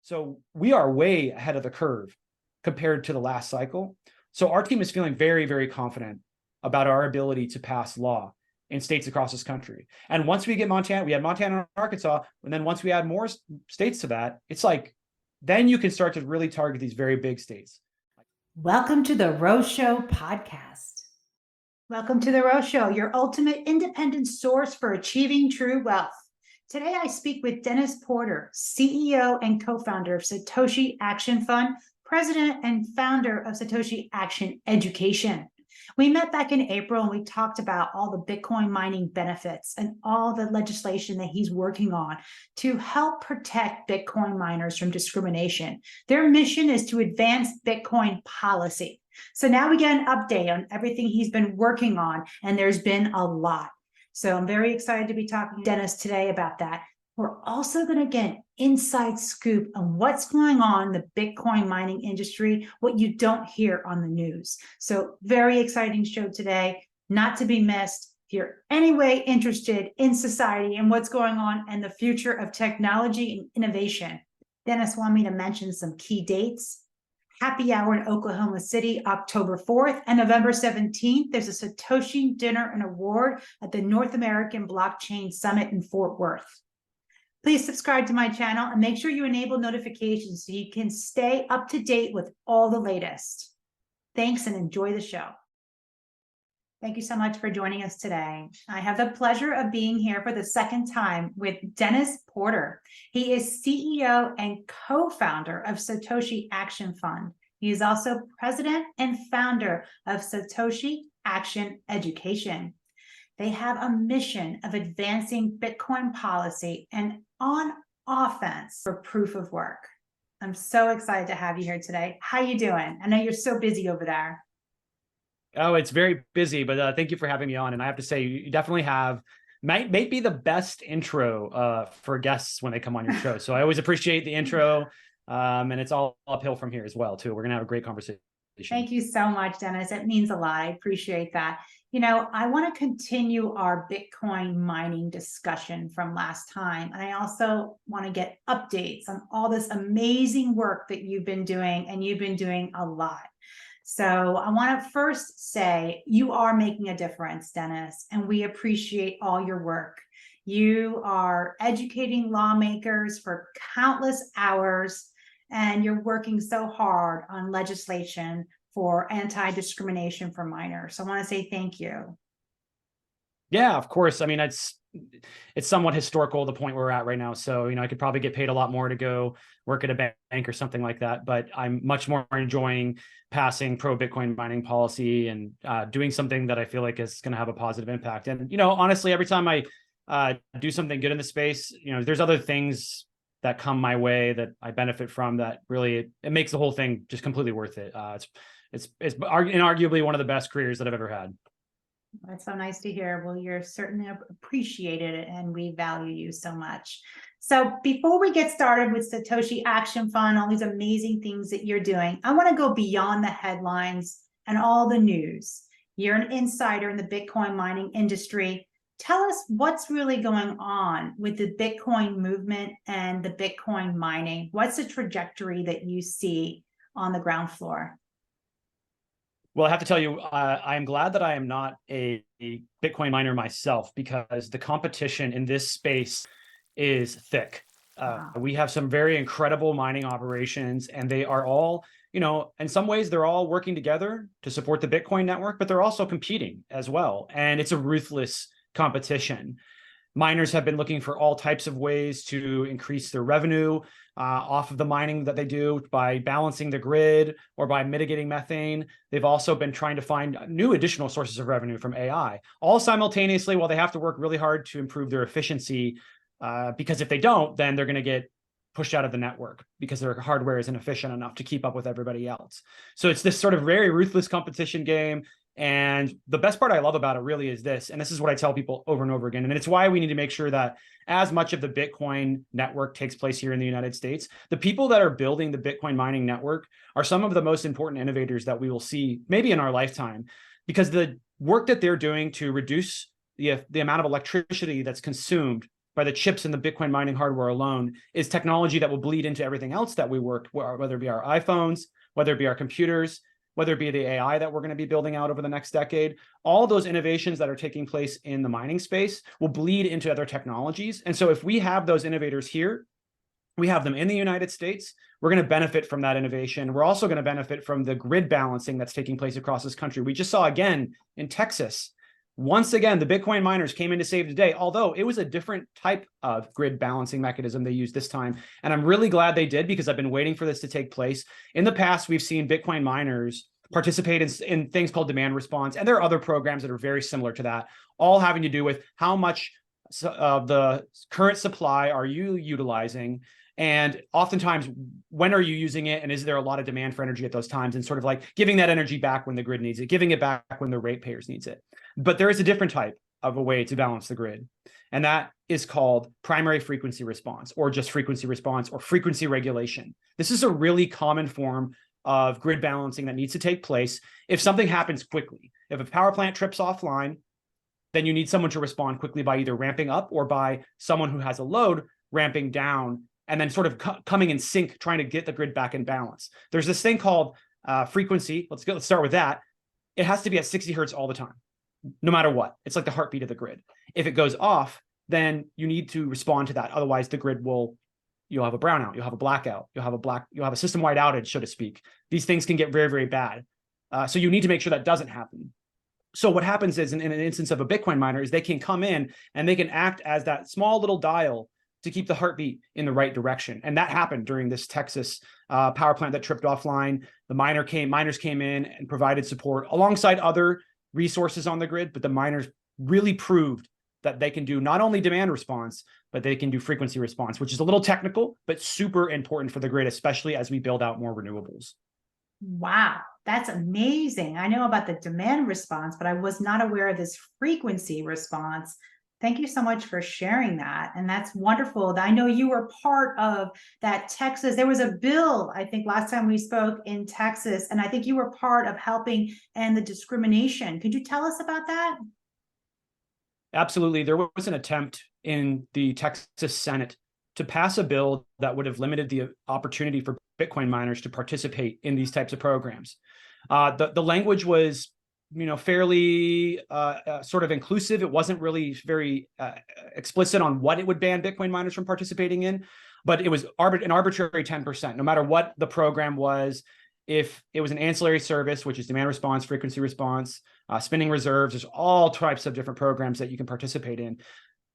So we are way ahead of the curve compared to the last cycle. So our team is feeling very, very confident about our ability to pass law in states across this country. And once we get Montana, we had Montana and Arkansas, and then once we add more states to that, it's like, then you can start to really target these very big states. Welcome to the Rose Show podcast. Welcome to the Rose Show, your ultimate independent source for achieving true wealth. Today, I speak with Dennis Porter, CEO and co-founder of Satoshi Action Fund, president and founder of Satoshi Action Education. We met back in April and we talked about all the Bitcoin mining benefits and all the legislation that he's working on to help protect Bitcoin miners from discrimination. Their mission is to advance Bitcoin policy. So now we get an update on everything he's been working on, and there's been a lot. So I'm very excited to be talking to Dennis today about that. We're also going to get an inside scoop on what's going on in the Bitcoin mining industry, what you don't hear on the news. So very exciting show today, not to be missed. If you're anyway interested in society and what's going on and the future of technology and innovation, Dennis wanted me to mention some key dates. Happy Hour in Oklahoma City, October 4th and November 17th. There's a Satoshi Dinner and Award at the North American Blockchain Summit in Fort Worth. Please subscribe to my channel and make sure you enable notifications so you can stay up to date with all the latest. Thanks and enjoy the show. Thank you so much for joining us today. I have the pleasure of being here for the second time with Dennis Porter. He is CEO and co-founder of Satoshi Action Fund. He is also president and founder of Satoshi Action Education. They have a mission of advancing Bitcoin policy and on offense for proof of work. I'm so excited to have you here today. How you doing? I know you're so busy over there. Oh, it's very busy, but thank you for having me on. And I have to say, you definitely have, might be the best intro for guests when they come on your show. So I always appreciate the intro, and it's all uphill from here as well, too. We're going to have a great conversation. Thank you so much, Dennis. It means a lot. I appreciate that. You know, I want to continue our Bitcoin mining discussion from last time. And I also want to get updates on all this amazing work that you've been doing, and you've been doing a lot. So I want to first say you are making a difference, Dennis, and we appreciate all your work. You are educating lawmakers for countless hours, and you're working so hard on legislation for anti-discrimination for minors. So I want to say thank you. Yeah, of course. I mean, it's somewhat historical, the point where we're at right now. So, I could probably get paid a lot more to go work at a bank or something like that. But I'm much more enjoying passing pro-Bitcoin mining policy and doing something that I feel like is going to have a positive impact. And, honestly, every time I do something good in the space, there's other things that come my way that I benefit from that really, it makes the whole thing just completely worth it. It's inarguably one of the best careers that I've ever had. That's so nice to hear. Well, you're certainly appreciated and we value you so much. So before we get started with Satoshi Action Fund, all these amazing things that you're doing, I want to go beyond the headlines and all the news. You're an insider in the Bitcoin mining industry. Tell us what's really going on with the Bitcoin movement and the Bitcoin mining. What's the trajectory that you see on the ground floor? Well, I have to tell you, I am glad that I am not a Bitcoin miner myself, because the competition in this space is thick. Wow. We have some very incredible mining operations, and they are all, in some ways, they're all working together to support the Bitcoin network, but they're also competing as well. And it's a ruthless competition. Miners have been looking for all types of ways to increase their revenue off of the mining that they do by balancing the grid or by mitigating methane. They've also been trying to find new additional sources of revenue from AI, all simultaneously, while they have to work really hard to improve their efficiency, because if they don't, then they're going to get pushed out of the network because their hardware isn't efficient enough to keep up with everybody else. So it's this sort of very ruthless competition game. And the best part I love about it really is this, and this is what I tell people over and over again, and it's why we need to make sure that as much of the Bitcoin network takes place here in the United States, the people that are building the Bitcoin mining network are some of the most important innovators that we will see maybe in our lifetime, because the work that they're doing to reduce the amount of electricity that's consumed by the chips in the Bitcoin mining hardware alone is technology that will bleed into everything else that we work, whether it be our iPhones, whether it be our computers, whether it be the AI that we're going to be building out over the next decade. All those innovations that are taking place in the mining space will bleed into other technologies. And so if we have those innovators here, we have them in the United States, we're going to benefit from that innovation. We're also going to benefit from the grid balancing that's taking place across this country. We just saw again in Texas, once again, the Bitcoin miners came in to save the day, although it was a different type of grid balancing mechanism they used this time. And I'm really glad they did, because I've been waiting for this to take place. In the past, we've seen Bitcoin miners participate in things called demand response. And there are other programs that are very similar to that, all having to do with how much of the current supply are you utilizing, and oftentimes, when are you using it? And is there a lot of demand for energy at those times? And sort of like giving that energy back when the grid needs it, giving it back when the ratepayers needs it. But there is a different type of a way to balance the grid. And that is called primary frequency response, or just frequency response, or frequency regulation. This is a really common form of grid balancing that needs to take place if something happens quickly. If a power plant trips offline, then you need someone to respond quickly by either ramping up or by someone who has a load ramping down, and then sort of coming in sync, trying to get the grid back in balance. There's this thing called frequency. Let's start with that. It has to be at 60 hertz all the time, no matter what. It's like the heartbeat of the grid. If it goes off, then you need to respond to that. Otherwise, the grid you'll have a brownout, you'll have a blackout, you'll have a system-wide outage, so to speak. These things can get very, very bad. So you need to make sure that doesn't happen. So what happens is, in an instance of a Bitcoin miner, is they can come in and they can act as that small little dial to keep the heartbeat in the right direction. And that happened during this Texas power plant that tripped offline. The miners came in and provided support alongside other resources on the grid, but the miners really proved that they can do not only demand response, but they can do frequency response, which is a little technical, but super important for the grid, especially as we build out more renewables. Wow, that's amazing. I know about the demand response, but I was not aware of this frequency response. Thank you so much for sharing that. And that's wonderful. I know you were part of that Texas. There was a bill, I think, last time we spoke in Texas, and I think you were part of helping end the discrimination. Could you tell us about that? Absolutely. There was an attempt in the Texas Senate to pass a bill that would have limited the opportunity for Bitcoin miners to participate in these types of programs. The language was fairly sort of inclusive. It wasn't really very explicit on what it would ban Bitcoin miners from participating in, but it was an arbitrary 10%, no matter what the program was. If it was an ancillary service, which is demand response, frequency response, spinning reserves, there's all types of different programs that you can participate in,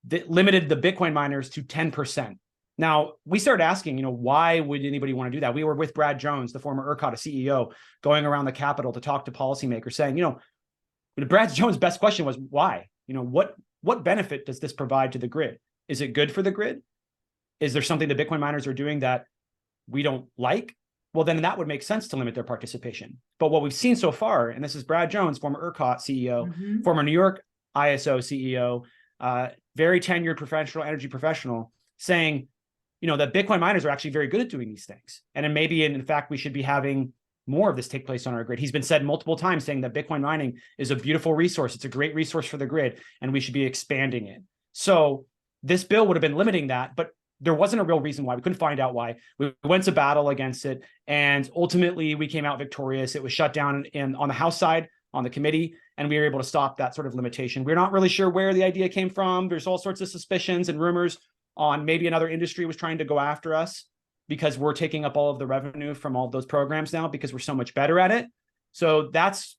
that limited the Bitcoin miners to 10%. Now, we started asking, why would anybody want to do that? We were with Brad Jones, the former ERCOT CEO, going around the Capitol to talk to policymakers, saying, Brad Jones' best question was, why? What benefit does this provide to the grid? Is it good for the grid? Is there something the Bitcoin miners are doing that we don't like? Well, then that would make sense to limit their participation. But what we've seen so far, and this is Brad Jones, former ERCOT CEO, former New York ISO CEO, very tenured energy professional, saying, that Bitcoin miners are actually very good at doing these things. And then maybe, in fact, we should be having more of this take place on our grid. He's been said multiple times saying that Bitcoin mining is a beautiful resource. It's a great resource for the grid, and we should be expanding it. So this bill would have been limiting that, but there wasn't a real reason why. We couldn't find out why. We went to battle against it, and ultimately we came out victorious. It was shut down on the House side, on the committee, and we were able to stop that sort of limitation. We're not really sure where the idea came from. There's all sorts of suspicions and rumors on maybe another industry was trying to go after us because we're taking up all of the revenue from all of those programs now because we're so much better at it. So that's,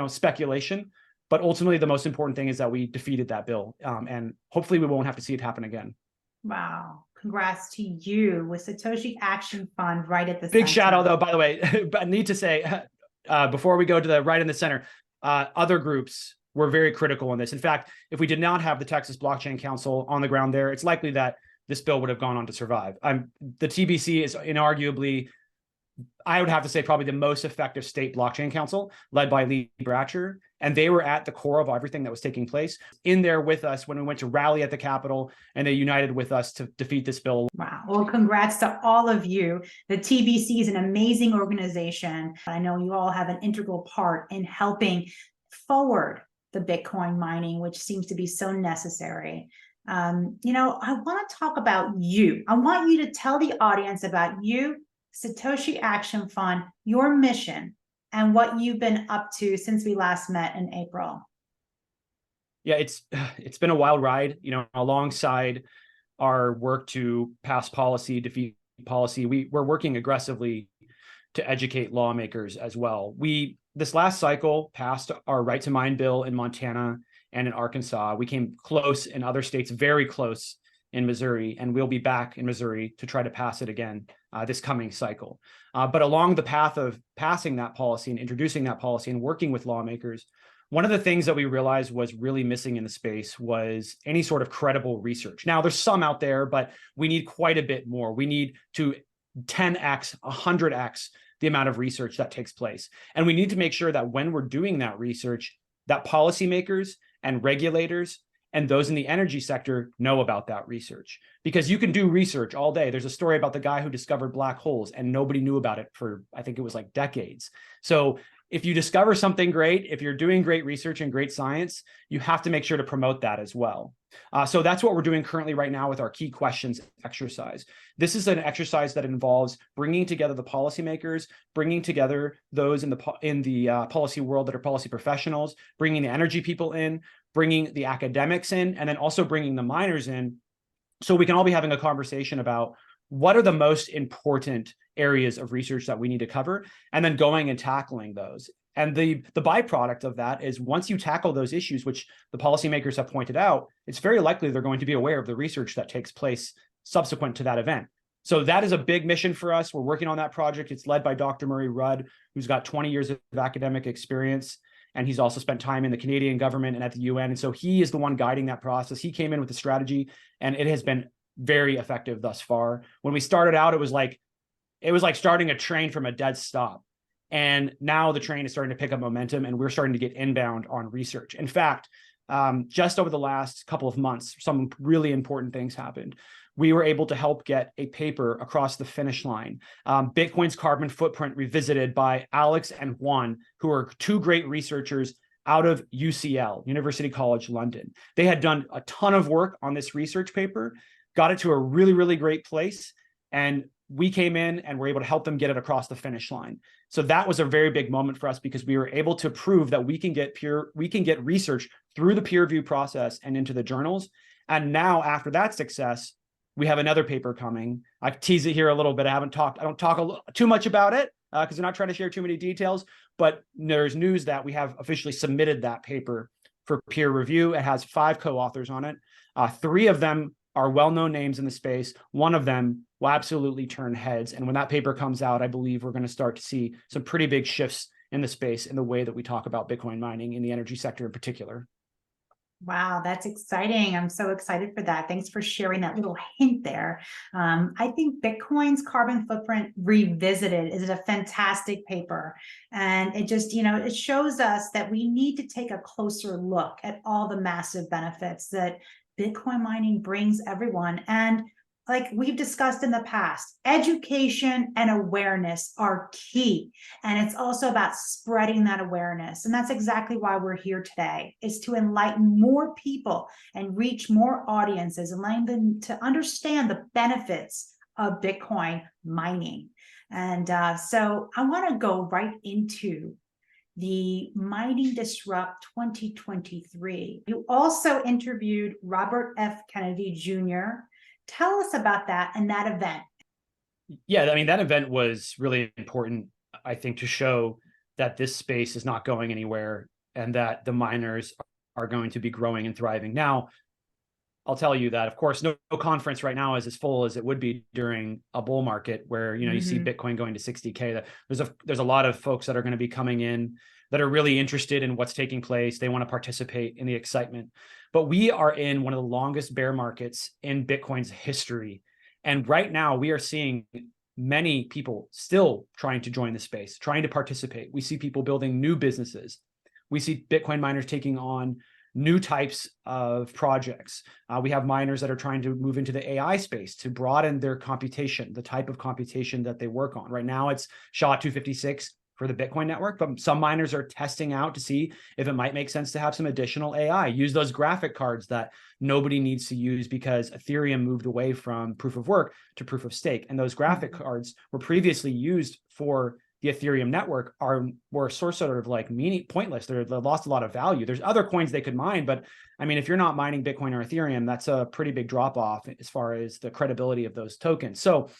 speculation. But ultimately, the most important thing is that we defeated that bill. And hopefully we won't have to see it happen again. Wow. Congrats to you with Satoshi Action Fund right at the Big center. shout out, though, by the way, but I need to say, before we go to the right in the center, other groups were very critical on this. In fact, if we did not have the Texas Blockchain Council on the ground there, it's likely that this bill would have gone on to survive. The TBC is inarguably, I would have to say, probably the most effective state blockchain council, led by Lee Bratcher. And they were at the core of everything that was taking place, in there with us when we went to rally at the Capitol, and they united with us to defeat this bill. Wow. Well, congrats to all of you. The TBC is an amazing organization. I know you all have an integral part in helping forward the Bitcoin mining, which seems to be so necessary. I want to talk about you. I want you to tell the audience about you, Satoshi Action Fund, your mission, and what you've been up to since we last met in April. Yeah, it's been a wild ride, alongside our work to pass policy, defeat policy. We're working aggressively to educate lawmakers as well. This last cycle passed our right to mine bill in Montana and in Arkansas. We came close in other states, very close in Missouri, and we'll be back in Missouri to try to pass it again this coming cycle. But along the path of passing that policy and introducing that policy and working with lawmakers, one of the things that we realized was really missing in the space was any sort of credible research. Now, there's some out there, but we need quite a bit more. We need to 10x, 100x the amount of research that takes place. And we need to make sure that when we're doing that research, that policymakers and regulators and those in the energy sector know about that research. Because you can do research all day. There's a story about the guy who discovered black holes and nobody knew about it for, I think it was like decades. So if you discover something great, if you're doing great research and great science, you have to make sure to promote that as well. So that's what we're doing currently right now with our key questions exercise. This is an exercise that involves bringing together the policymakers, bringing together those in the policy world that are policy professionals, bringing the energy people in, bringing the academics in, and then also bringing the miners in, so we can all be having a conversation about what are the most important areas of research that we need to cover, and then going and tackling those. And the byproduct of that is once you tackle those issues, which the policymakers have pointed out, it's very likely they're going to be aware of the research that takes place subsequent to that event. So that is a big mission for us. We're working on that project. It's led by Dr. Murray Rudd, who's got 20 years of academic experience. And he's also spent time in the Canadian government and at the UN. And so he is the one guiding that process. He came in with the strategy, and it has been very effective thus far. When we started out, it was like starting a train from a dead stop. And now the train is starting to pick up momentum, and we're starting to get inbound on research. In fact, just over the last couple of months, some really important things happened. We were able to help get a paper across the finish line, Bitcoin's Carbon Footprint Revisited, by Alex and Juan, who are two great researchers out of UCL, University College London. They had done a ton of work on this research paper, got it to a really, really great place, and we came in and were able to help them get it across the finish line. So that was a very big moment for us, because we were able to prove that we can get research through the peer review process and into the journals. And now, after that success, we have another paper coming. I tease it here a little bit. I don't talk too much about it because we're not trying to share too many details, but there's news that we have officially submitted that paper for peer review. It has 5 co-authors on it. 3 of them are well-known names in the space. One of them will absolutely turn heads. And when that paper comes out, I believe we're going to start to see some pretty big shifts in the space in the way that we talk about Bitcoin mining in the energy sector in particular. Wow, that's exciting. I'm so excited for that. Thanks for sharing that little hint there. I think Bitcoin's Carbon Footprint Revisited is a fantastic paper. And it just, it shows us that we need to take a closer look at all the massive benefits that Bitcoin mining brings everyone. And like we've discussed in the past, education and awareness are key. And it's also about spreading that awareness. And that's exactly why we're here today, is to enlighten more people and reach more audiences, and letting them to understand the benefits of Bitcoin mining. And so I want to go right into the Mining Disrupt 2023. You also interviewed Robert F. Kennedy Jr. Tell us about that and that event. Yeah, I mean, that event was really important, I think, to show that this space is not going anywhere and that the miners are going to be growing and thriving. Now, I'll tell you that, of course, no conference right now is as full as it would be during a bull market where, you see Bitcoin going to 60K. There's a lot of folks that are going to be coming in that are really interested in what's taking place. They want to participate in the excitement. But we are in one of the longest bear markets in Bitcoin's history. And right now we are seeing many people still trying to join the space, trying to participate. We see people building new businesses. We see Bitcoin miners taking on new types of projects. We have miners that are trying to move into the AI space to broaden their computation, the type of computation that they work on. Right now it's SHA-256. for the Bitcoin network, but some miners are testing out to see if it might make sense to have some additional AI, use those graphic cards that nobody needs to use because Ethereum moved away from proof of work to proof of stake. And those graphic cards were previously used for the Ethereum network were sort of like pointless. They lost a lot of value. There's other coins they could mine, but I mean, if you're not mining Bitcoin or Ethereum, that's a pretty big drop off as far as the credibility of those tokens. So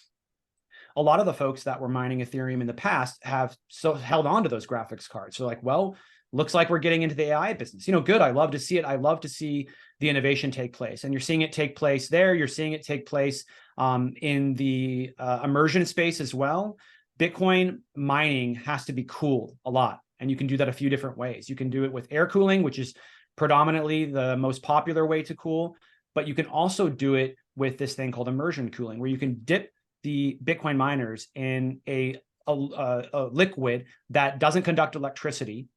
a lot of the folks that were mining Ethereum in the past have held on to those graphics cards. So like, well, looks like we're getting into the AI business. Good. I love to see it. I love to see the innovation take place. And you're seeing it take place there. You're seeing it take place in the immersion space as well. Bitcoin mining has to be cooled a lot. And you can do that a few different ways. You can do it with air cooling, which is predominantly the most popular way to cool. But you can also do it with this thing called immersion cooling, where you can dip the Bitcoin miners in a liquid that doesn't conduct electricity.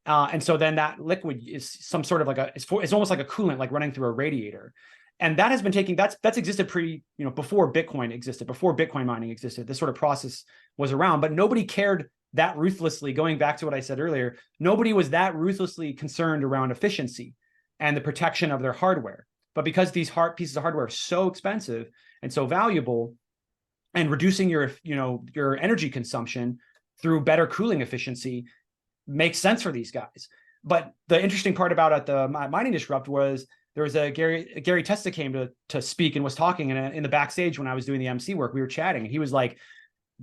And so then that liquid is some sort of like it's almost like a coolant, like running through a radiator. And that has been that's existed before Bitcoin existed, before Bitcoin mining existed. This sort of process was around, but nobody cared that ruthlessly. Going back to what I said earlier, nobody was that ruthlessly concerned around efficiency and the protection of their hardware. But because these pieces of hardware are so expensive and so valuable, and reducing your energy consumption through better cooling efficiency makes sense for these guys. But the interesting part about at the Mining Disrupt was there was a Gary Testa came to speak and was talking in the backstage when I was doing the MC work. We were chatting, and he was like,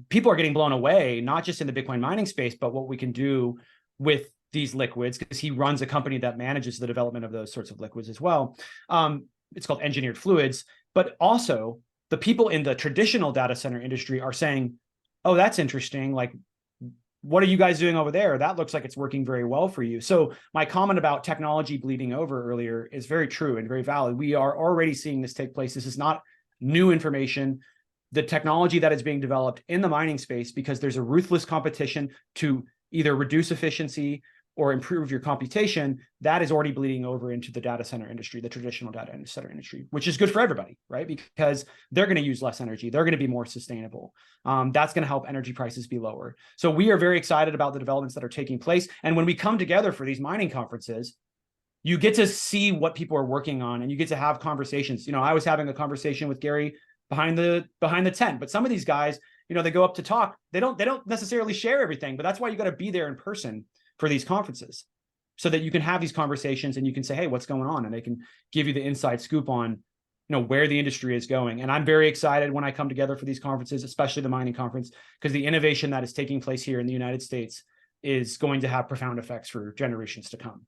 people are getting blown away, not just in the Bitcoin mining space, but what we can do with these liquids, because he runs a company that manages the development of those sorts of liquids as well. It's called Engineered Fluids, but also the people in the traditional data center industry are saying, oh, that's interesting. Like, what are you guys doing over there? That looks like it's working very well for you. So my comment about technology bleeding over earlier is very true and very valid. We are already seeing this take place. This is not new information. The technology that is being developed in the mining space, because there's a ruthless competition to either reduce efficiency or improve your computation, that is already bleeding over into the data center industry, the traditional data center industry, which is good for everybody, right? Because they're going to use less energy. They're going to be more sustainable. That's going to help energy prices be lower. So we are very excited about the developments that are taking place. And when we come together for these mining conferences, you get to see what people are working on, and you get to have conversations. I was having a conversation with Gary behind the tent, but some of these guys, they go up to talk. They don't necessarily share everything, but that's why you got to be there in person for these conferences, so that you can have these conversations and you can say, hey, what's going on? And they can give you the inside scoop on, where the industry is going. And I'm very excited when I come together for these conferences, especially the mining conference, because the innovation that is taking place here in the United States is going to have profound effects for generations to come.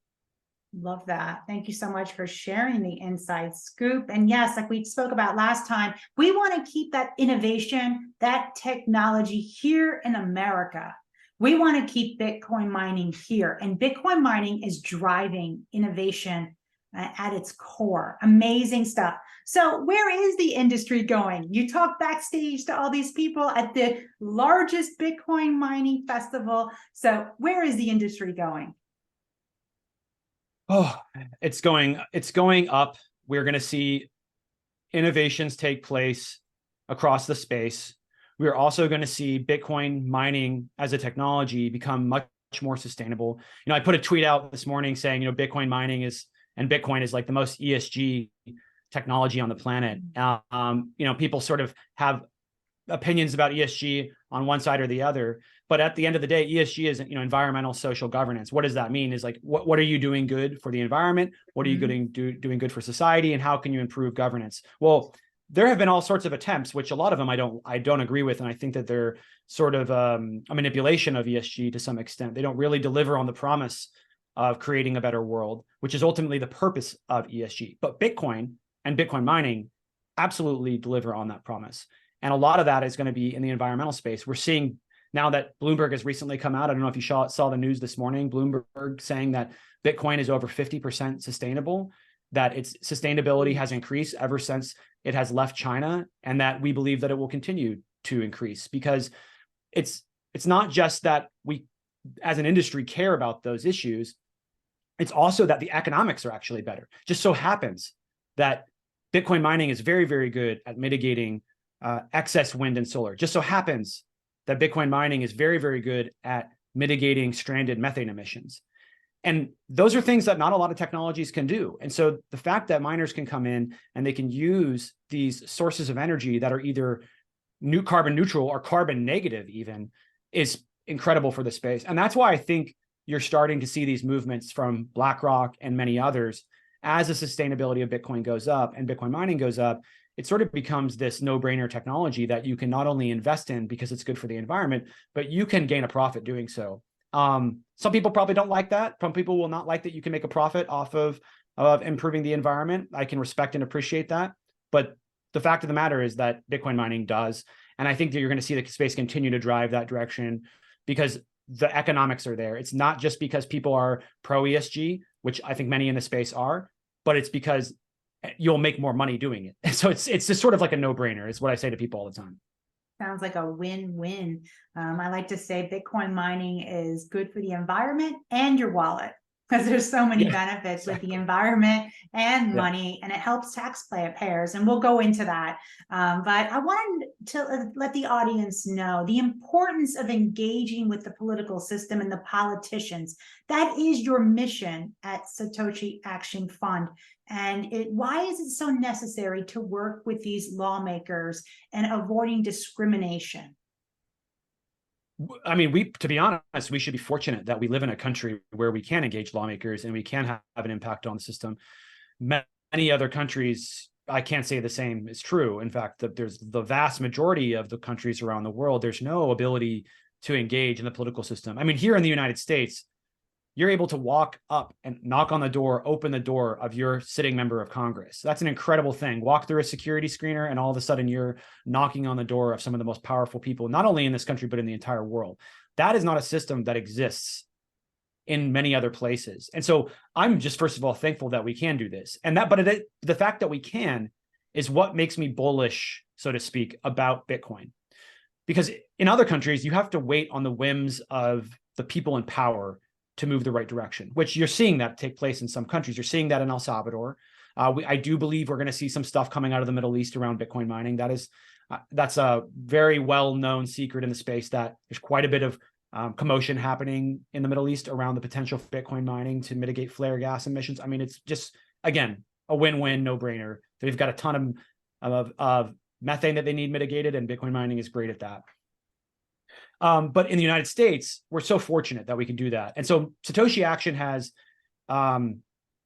Love that. Thank you so much for sharing the inside scoop. And yes, like we spoke about last time, we want to keep that innovation, that technology here in America. We want to keep Bitcoin mining here, and Bitcoin mining is driving innovation at its core. Amazing stuff. So where is the industry going? You talk backstage to all these people at the largest Bitcoin mining festival. So where is the industry going? Oh, it's going up. We're going to see innovations take place across the space. We're also going to see Bitcoin mining as a technology become much more sustainable. I put a tweet out this morning saying, Bitcoin mining and Bitcoin is like the most ESG technology on the planet. People sort of have opinions about ESG on one side or the other, but at the end of the day, ESG is environmental social governance. What does that mean? Is like, what are you doing good for the environment? What are you doing good for society? And how can you improve governance? Well, there have been all sorts of attempts, which a lot of them I don't agree with, and I think that they're sort of a manipulation of ESG to some extent. They don't really deliver on the promise of creating a better world, which is ultimately the purpose of ESG. But Bitcoin and Bitcoin mining absolutely deliver on that promise. And a lot of that is going to be in the environmental space. We're seeing now that Bloomberg has recently come out. I don't know if you saw the news this morning, Bloomberg saying that Bitcoin is over 50% sustainable, that its sustainability has increased ever since it has left China, and that we believe that it will continue to increase, because it's not just that we as an industry care about those issues. It's also that the economics are actually better. Just so happens that Bitcoin mining is very, very good at mitigating excess wind and solar. Just so happens that Bitcoin mining is very, very good at mitigating stranded methane emissions. And those are things that not a lot of technologies can do. And so the fact that miners can come in and they can use these sources of energy that are either new carbon neutral or carbon negative even is incredible for the space. And that's why I think you're starting to see these movements from BlackRock and many others. As the sustainability of Bitcoin goes up and Bitcoin mining goes up, it sort of becomes this no-brainer technology that you can not only invest in because it's good for the environment, but you can gain a profit doing so. Some people probably don't like that. Some people will not like that you can make a profit off of improving the environment. I can respect and appreciate that. But the fact of the matter is that Bitcoin mining does. And I think that you're going to see the space continue to drive that direction because the economics are there. It's not just because people are pro ESG, which I think many in the space are, but it's because you'll make more money doing it. So it's just sort of like a no-brainer is what I say to people all the time. Sounds like a win-win. I like to say Bitcoin mining is good for the environment and your wallet because there's so many benefits with the environment and money, and it helps taxpayers. And we'll go into that. But I wanted to let the audience know the importance of engaging with the political system and the politicians. That is your mission at Satoshi Action Fund. And why is it so necessary to work with these lawmakers and avoiding discrimination? I mean, to be honest, we should be fortunate that we live in a country where we can engage lawmakers and we can have an impact on the system. Many other countries, I can't say the same is true. In fact, there's the vast majority of the countries around the world, there's no ability to engage in the political system. I mean, here in the United States, you're able to walk up and knock on the door, open the door of your sitting member of Congress. That's an incredible thing. Walk through a security screener, and all of a sudden you're knocking on the door of some of the most powerful people, not only in this country, but in the entire world. That is not a system that exists in many other places. And so I'm just, first of all, thankful that we can do this. But the fact that we can is what makes me bullish, so to speak, about Bitcoin. Because in other countries, you have to wait on the whims of the people in power to move the right direction, which you're seeing that take place in some countries. You're seeing that in El Salvador. I do believe we're going to see some stuff coming out of the Middle East around Bitcoin mining. That's a very well-known secret in the space that there's quite a bit of commotion happening in the Middle East around the potential for Bitcoin mining to mitigate flare gas emissions. I mean, it's just, again, a win-win, no-brainer. They've got a ton of methane that they need mitigated, and Bitcoin mining is great at that. But in the United States, we're so fortunate that we can do that. And so Satoshi Action has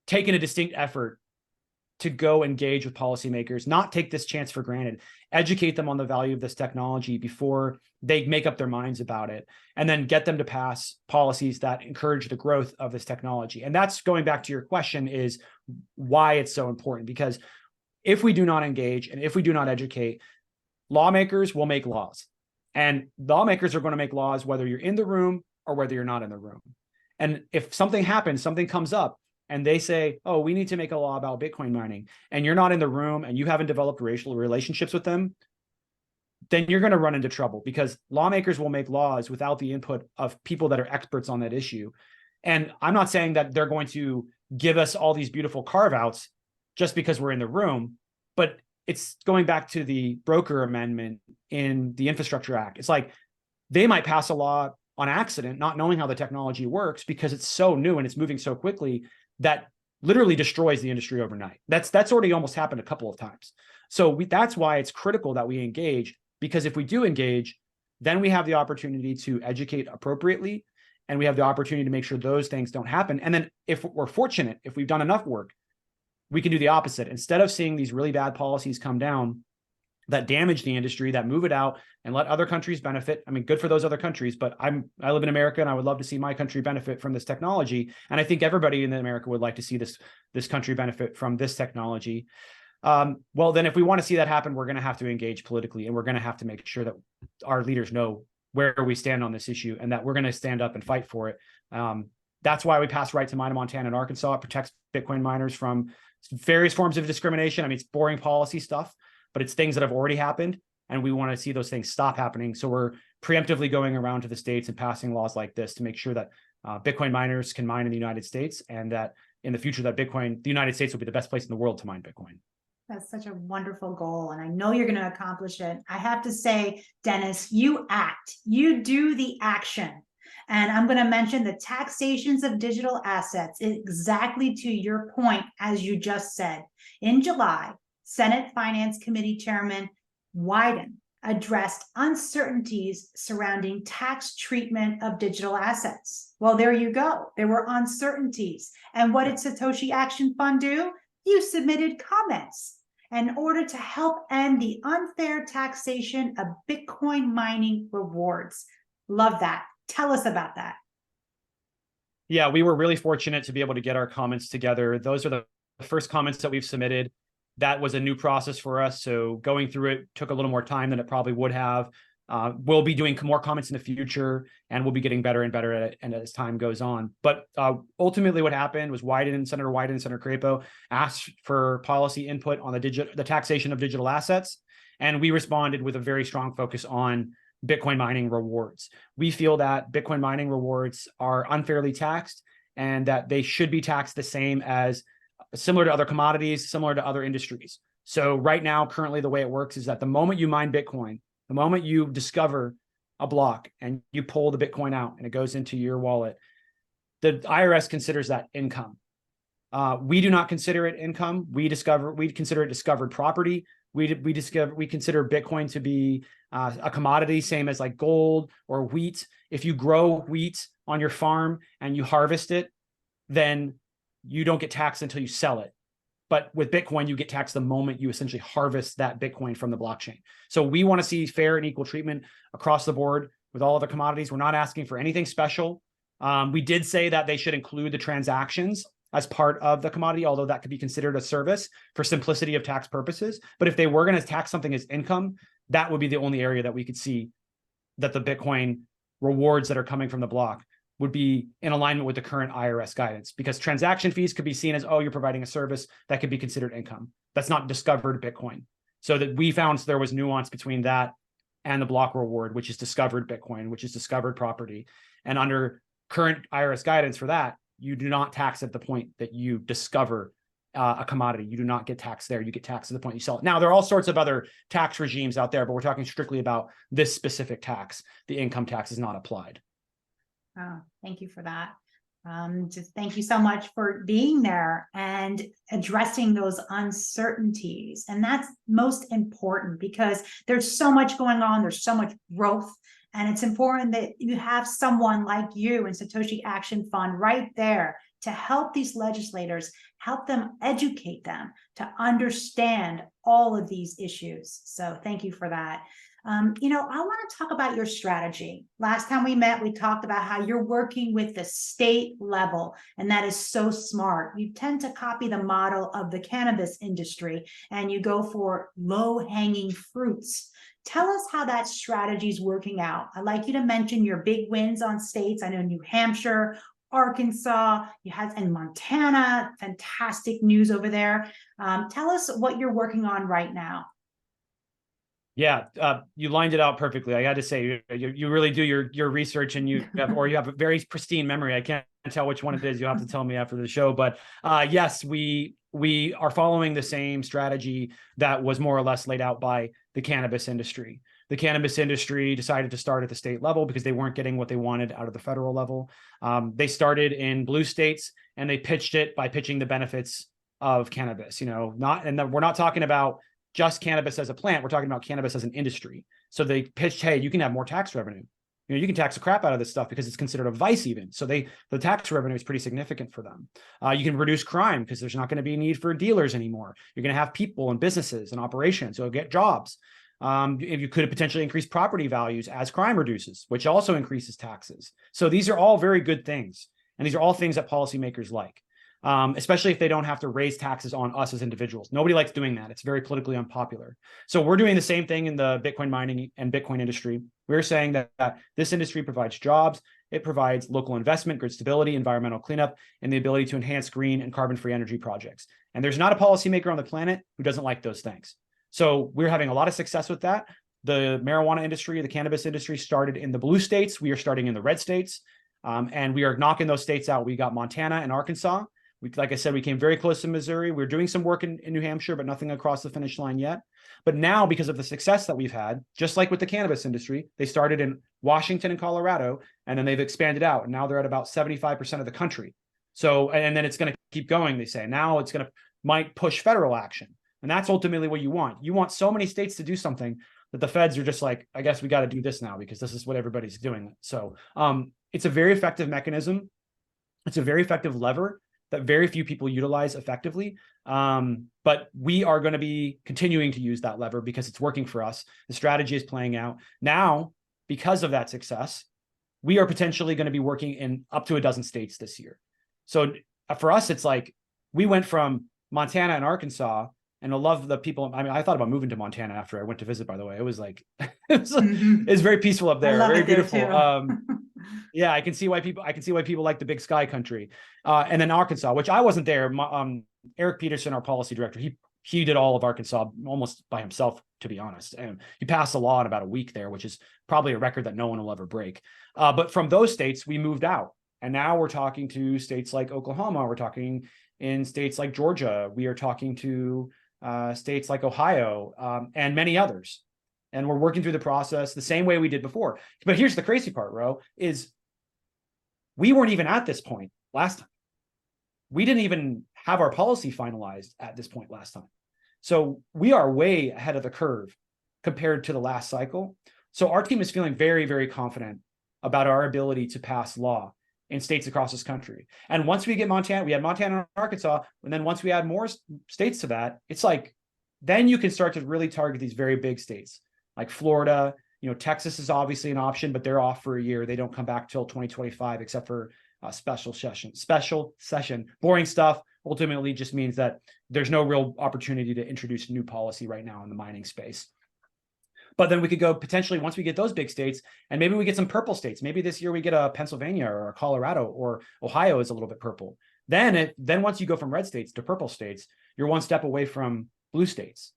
taken a distinct effort to go engage with policymakers, not take this chance for granted, educate them on the value of this technology before they make up their minds about it, and then get them to pass policies that encourage the growth of this technology. And that's going back to your question, is why it's so important. Because if we do not engage and if we do not educate, lawmakers will make laws. And lawmakers are going to make laws whether you're in the room or whether you're not in the room. And if something happens, something comes up, and they say, oh, we need to make a law about Bitcoin mining, and you're not in the room and you haven't developed racial relationships with them, then you're going to run into trouble, because lawmakers will make laws without the input of people that are experts on that issue. And I'm not saying that they're going to give us all these beautiful carve-outs just because we're in the room, but it's going back to the broker amendment in the Infrastructure Act. It's like they might pass a law on accident, not knowing how the technology works, because it's so new and it's moving so quickly that literally destroys the industry overnight. That's already almost happened a couple of times. So that's why it's critical that we engage, because if we do engage, then we have the opportunity to educate appropriately, and we have the opportunity to make sure those things don't happen. And then if we're fortunate, if we've done enough work, we can do the opposite. Instead of seeing these really bad policies come down that damage the industry, that move it out and let other countries benefit. I mean, good for those other countries, but I live in America, and I would love to see my country benefit from this technology. And I think everybody in America would like to see this country benefit from this technology. Well, then if we want to see that happen, we're going to have to engage politically, and we're going to have to make sure that our leaders know where we stand on this issue, and that we're going to stand up and fight for it. That's why we passed right to mine in Montana and Arkansas. It protects Bitcoin miners from various forms of discrimination. I mean, it's boring policy stuff, but it's things that have already happened, and we want to see those things stop happening. So we're preemptively going around to the states and passing laws like this to make sure that Bitcoin miners can mine in the United States, and that in the future that the United States will be the best place in the world to mine Bitcoin. That's such a wonderful goal, and I know you're going to accomplish it. I have to say, Dennis, you act, you do the action. And I'm going to mention the taxations of digital assets, exactly to your point, as you just said. In July, Senate Finance Committee Chairman Wyden addressed uncertainties surrounding tax treatment of digital assets. Well, there you go. There were uncertainties. And what did Satoshi Action Fund do? You submitted comments in order to help end the unfair taxation of Bitcoin mining rewards. Love that. Tell us about that. Yeah, we were really fortunate to be able to get our comments together. Those are the first comments that we've submitted. That was a new process for us. So going through it took a little more time than it probably would have. We'll be doing more comments in the future, and we'll be getting better and better at it and as time goes on. But ultimately what happened was Senator Wyden and Senator Crapo asked for policy input on the taxation of digital assets. And we responded with a very strong focus on Bitcoin mining rewards. We feel that Bitcoin mining rewards are unfairly taxed and that they should be taxed the same as similar to other commodities, similar to other industries. So right now, currently, the way it works is that the moment you mine Bitcoin, the moment you discover a block and you pull the Bitcoin out and it goes into your wallet, the IRS considers that income. We do not consider it income. We consider it discovered property. We consider Bitcoin to be a commodity, same as like gold or wheat. If you grow wheat on your farm and you harvest it, then you don't get taxed until you sell it. But with Bitcoin, you get taxed the moment you essentially harvest that Bitcoin from the blockchain. So we want to see fair and equal treatment across the board with all other commodities. We're not asking for anything special. We did say that they should include the transactions as part of the commodity, although that could be considered a service for simplicity of tax purposes. But if they were going to tax something as income, that would be the only area that we could see that the Bitcoin rewards that are coming from the block would be in alignment with the current IRS guidance, because transaction fees could be seen as, oh, you're providing a service that could be considered income. That's not discovered Bitcoin. So that we found there was nuance between that and the block reward, which is discovered Bitcoin, which is discovered property. And under current IRS guidance for that, you do not tax at the point that you discover a commodity. You do not get taxed there. You get taxed at the point you sell it. Now, there are all sorts of other tax regimes out there, but we're talking strictly about this specific tax. The income tax is not applied. Oh, thank you for that. Just thank you so much for being there and addressing those uncertainties. And that's most important because there's so much going on. There's so much growth. And it's important that you have someone like you and Satoshi Action Fund right there to help these legislators, help them educate them to understand all of these issues. So thank you for that. I want to talk about your strategy. Last time we met, we talked about how you're working with the state level, and that is so smart. You tend to copy the model of the cannabis industry, and you go for low-hanging fruits. Tell us how that strategy is working out. I'd like you to mention your big wins on states. I know New Hampshire, Arkansas, you had, and Montana, fantastic news over there. Tell us what you're working on right now. Yeah, you lined it out perfectly. I got to say, you really do your research, and you have a very pristine memory. I can't tell which one it is. You'll have to tell me after the show. But yes, we are following the same strategy that was more or less laid out by the cannabis industry. The cannabis industry decided to start at the state level because they weren't getting what they wanted out of the federal level. They started in blue states, and they pitched it by pitching the benefits of cannabis. We're not talking about just cannabis as a plant. We're talking about cannabis as an industry. So they pitched, hey, you can have more tax revenue. You can tax the crap out of this stuff because it's considered a vice even. So the tax revenue is pretty significant for them. You can reduce crime because there's not going to be a need for dealers anymore. You're going to have people and businesses and operations. So you'll get jobs. You could potentially increase property values as crime reduces, which also increases taxes. So these are all very good things. And these are all things that policymakers like. Especially if they don't have to raise taxes on us as individuals. Nobody likes doing that. It's very politically unpopular. So we're doing the same thing in the Bitcoin mining and Bitcoin industry. We're saying that this industry provides jobs. It provides local investment, grid stability, environmental cleanup, and the ability to enhance green and carbon-free energy projects. And there's not a policymaker on the planet who doesn't like those things. So we're having a lot of success with that. The marijuana industry, the cannabis industry started in the blue states. We are starting in the red states. And we are knocking those states out. We got Montana and Arkansas. Like I said, we came very close to Missouri. We're doing some work in New Hampshire, but nothing across the finish line yet. But now, because of the success that we've had, just like with the cannabis industry, they started in Washington and Colorado, and then they've expanded out. And now they're at about 75% of the country. So, and then it's going to keep going, they say. Now it's going to might push federal action. And that's ultimately what you want. You want so many states to do something that the feds are just like, I guess we got to do this now because this is what everybody's doing. So it's a very effective mechanism. It's a very effective lever that very few people utilize effectively. But we are going to be continuing to use that lever because it's working for us. The strategy is playing out. Now, because of that success, we are potentially going to be working in up to a dozen states this year. So for us, it's like we went from Montana and Arkansas, and I love the people. I mean, I thought about moving to Montana after I went to visit, by the way. It was like, it's very peaceful up there, very beautiful. Yeah, I can see why people like the big sky country. And then Arkansas, which I wasn't there. Eric Peterson, our policy director, he did all of Arkansas almost by himself, to be honest. And he passed a law in about a week there, which is probably a record that no one will ever break. But from those states, we moved out. And now we're talking to states like Oklahoma. We're talking in states like Georgia. We are talking to states like Ohio and many others. And we're working through the process the same way we did before. But here's the crazy part, Ro, is we weren't even at this point last time. We didn't even have our policy finalized at this point last time. So we are way ahead of the curve compared to the last cycle. So our team is feeling very, very confident about our ability to pass law in states across this country. And once we get Montana, we had Montana and Arkansas, and then once we add more states to that, it's like, then you can start to really target these very big states like Florida. You know, Texas is obviously an option, but they're off for a year. They don't come back till 2025, except for special session. Boring stuff ultimately just means that there's no real opportunity to introduce new policy right now in the mining space. But then we could go potentially, once we get those big states, and maybe we get some purple states. Maybe this year we get a Pennsylvania or a Colorado, or Ohio is a little bit purple. Then once you go from red states to purple states, you're one step away from blue states,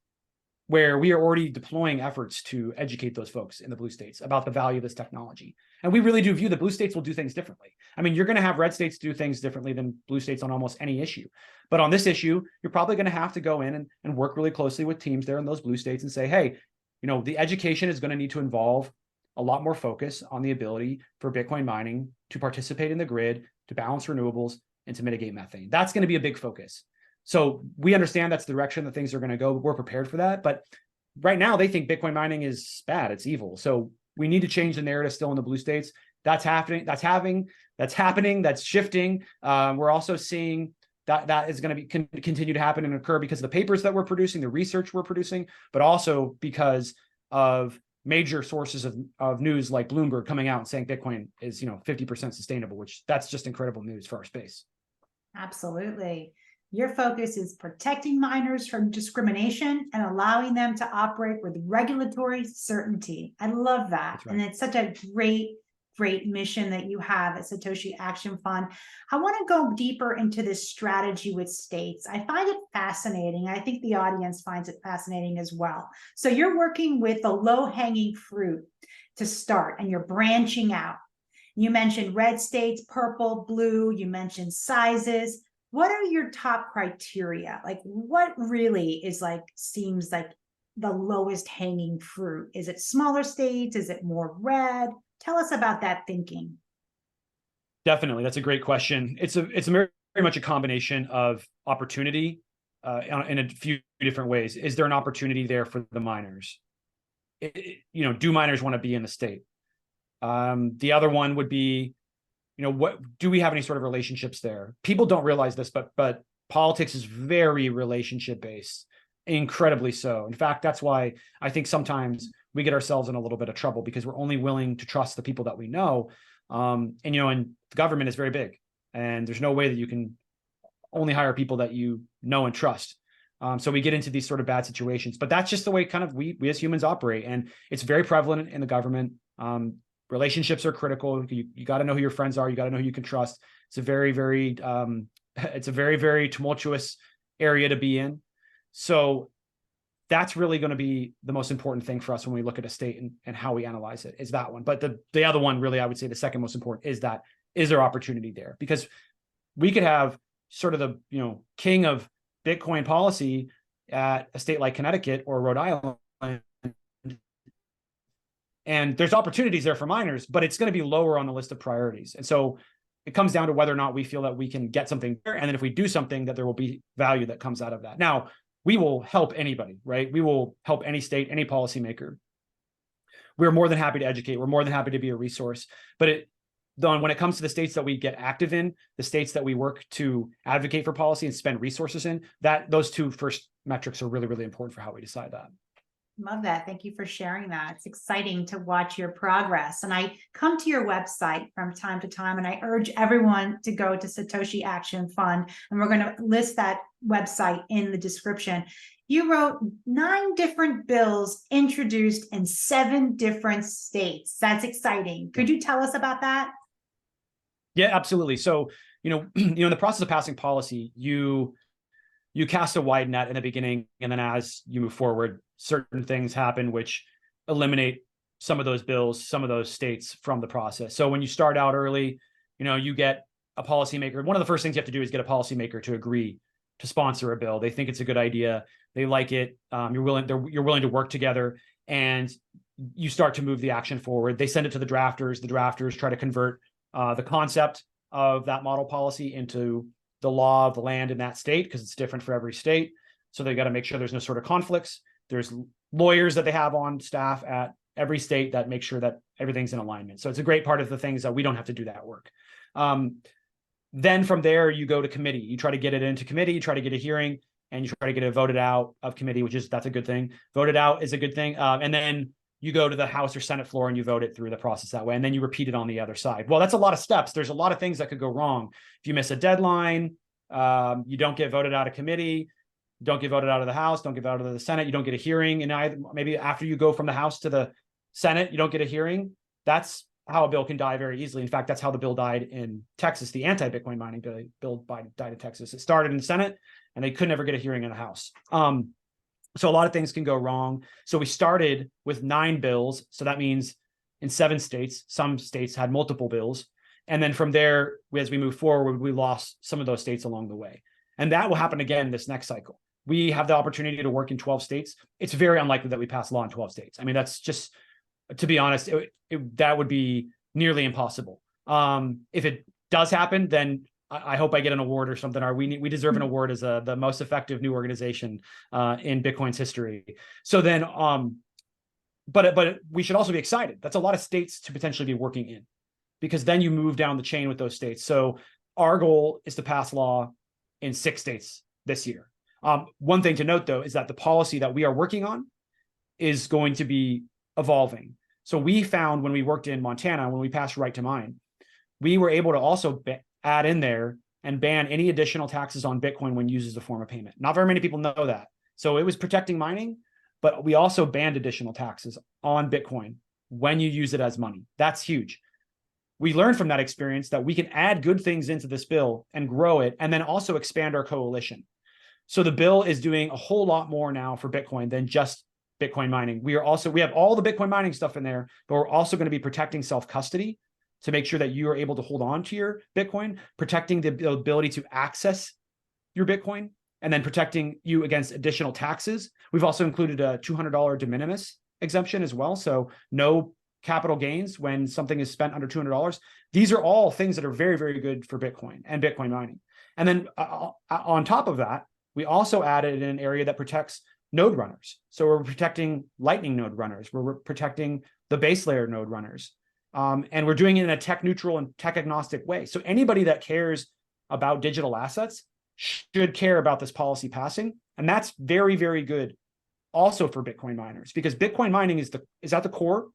where we are already deploying efforts to educate those folks in the blue states about the value of this technology. And we really do view the blue states will do things differently. I mean, you're going to have red states do things differently than blue states on almost any issue. But on this issue, you're probably going to have to go in and work really closely with teams there in those blue states and say, hey, you know, the education is going to need to involve a lot more focus on the ability for Bitcoin mining to participate in the grid, to balance renewables, and to mitigate methane. That's going to be a big focus. So we understand that's the direction that things are going to go. We're prepared for that. But right now, they think Bitcoin mining is bad. It's evil. So we need to change the narrative still in the blue states. That's happening. That's shifting. We're also seeing that is going to be continue to happen and occur because of the papers that we're producing, the research we're producing, but also because of major sources of news like Bloomberg coming out and saying Bitcoin is 50% sustainable, which that's just incredible news for our space. Absolutely. Your focus is protecting miners from discrimination and allowing them to operate with regulatory certainty. I love that. Right. And it's such a great mission that you have at Satoshi Action Fund. I want to go deeper into this strategy with states. I find it fascinating. I think the audience finds it fascinating as well. So you're working with the low-hanging fruit to start, and you're branching out. You mentioned red states, purple, blue, you mentioned sizes. What are your top criteria? Like, what really seems like the lowest hanging fruit? Is it smaller states? Is it more red? Tell us about that thinking. Definitely. That's a great question. It's very much a combination of opportunity in a few different ways. Is there an opportunity there for the miners? Do miners want to be in the state? The other one would be, what do we have any sort of relationships there? People don't realize this, but politics is very relationship based, incredibly so. In fact, that's why I think sometimes we get ourselves in a little bit of trouble because we're only willing to trust the people that we know. And the government is very big, and there's no way that you can only hire people that you know and trust. So we get into these sort of bad situations, but that's just the way kind of we as humans operate, and it's very prevalent in the government. Relationships are critical. You got to know who your friends are. You got to know who you can trust. It's a very, very, very tumultuous area to be in. So that's really going to be the most important thing for us when we look at a state and how we analyze it, is that one. But the other one, really, I would say the second most important is there opportunity there? Because we could have sort of the king of Bitcoin policy at a state like Connecticut or Rhode Island, And there's opportunities there for miners, but it's going to be lower on the list of priorities. And so it comes down to whether or not we feel that we can get something there. And then if we do something, that there will be value that comes out of that. Now, we will help anybody, right? We will help any state, any policymaker. We're more than happy to educate. We're more than happy to be a resource. But when it comes to the states that we get active in, the states that we work to advocate for policy and spend resources in, that those two first metrics are really, really important for how we decide that. Love that. Thank you for sharing that. It's exciting to watch your progress. And I come to your website from time to time, and I urge everyone to go to Satoshi Action Fund. And we're going to list that website in the description. You wrote 9 different bills introduced in 7 different states. That's exciting. Could you tell us about that? Yeah, absolutely. So, in the process of passing policy, you cast a wide net in the beginning, and then as you move forward, certain things happen which eliminate some of those bills, some of those states from the process. So when you start out early, you get a policymaker. One of the first things you have to do is get a policymaker to agree to sponsor a bill. They think it's a good idea. They like it. You're willing to work together, and you start to move the action forward. They send it to the drafters. The drafters try to convert the concept of that model policy into the law of the land in that state, because it's different for every state. So they got to make sure there's no sort of conflicts. There's lawyers that they have on staff at every state that make sure that everything's in alignment. So it's a great part of the things that we don't have to do that work. Then from there, you go to committee. You try to get it into committee, you try to get a hearing, and you try to get it voted out of committee, that's a good thing. Voted out is a good thing. And then you go to the House or Senate floor and you vote it through the process that way. And then you repeat it on the other side. Well, that's a lot of steps. There's a lot of things that could go wrong. If you miss a deadline, you don't get voted out of committee, don't get voted out of the House, don't get voted out of the Senate, you don't get a hearing. And maybe after you go from the House to the Senate, you don't get a hearing. That's how a bill can die very easily. In fact, that's how the bill died in Texas. The anti-Bitcoin mining bill died in Texas. It started in the Senate and they could never get a hearing in the House. So a lot of things can go wrong. So we started with 9 bills. So that means in 7 states, some states had multiple bills. And then from there, as we move forward, we lost some of those states along the way. And that will happen again this next cycle. We have the opportunity to work in 12 states. It's very unlikely that we pass law in 12 states. I mean, that's just, to be honest, that would be nearly impossible. If it does happen, then I hope I get an award or something. Or we deserve an award as the most effective new organization in Bitcoin's history. So then, but we should also be excited. That's a lot of states to potentially be working in, because then you move down the chain with those states. So our goal is to pass law in 6 states this year. One thing to note, though, is that the policy that we are working on is going to be evolving. So we found when we worked in Montana, when we passed right to mine, we were able to also add in there and ban any additional taxes on Bitcoin when used as a form of payment. Not very many people know that. So it was protecting mining, but we also banned additional taxes on Bitcoin when you use it as money. That's huge. We learned from that experience that we can add good things into this bill and grow it, and then also expand our coalition. So the bill is doing a whole lot more now for Bitcoin than just Bitcoin mining. We have all the Bitcoin mining stuff in there, but we're also going to be protecting self-custody to make sure that you are able to hold on to your Bitcoin, protecting the ability to access your Bitcoin, and then protecting you against additional taxes. We've also included a $200 de minimis exemption as well. So no capital gains when something is spent under $200. These are all things that are very, very good for Bitcoin and Bitcoin mining. And then on top of that, we also added an area that protects node runners. So we're protecting Lightning node runners. We're protecting the base layer node runners. And we're doing it in a tech neutral and tech agnostic way. So anybody that cares about digital assets should care about this policy passing. And that's very, very good also for Bitcoin miners, because Bitcoin mining is at the core,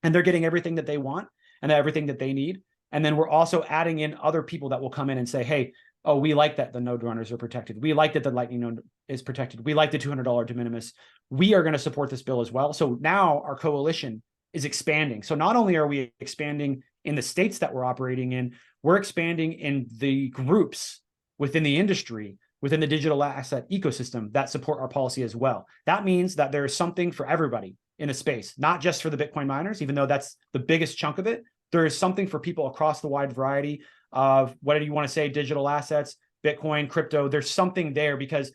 and they're getting everything that they want and everything that they need. And then we're also adding in other people that will come in and say, hey, oh, we like that the node runners are protected. We like that the Lightning node is protected. We like the $200 de minimis. We are going to support this bill as well. So now our coalition is expanding. So not only are we expanding in the states that we're operating in, we're expanding in the groups within the industry, within the digital asset ecosystem that support our policy as well. That means that there's something for everybody in a space, not just for the Bitcoin miners, even though that's the biggest chunk of it. There is something for people across the wide variety of whatever you want to say, digital assets, Bitcoin, crypto. There's something there, because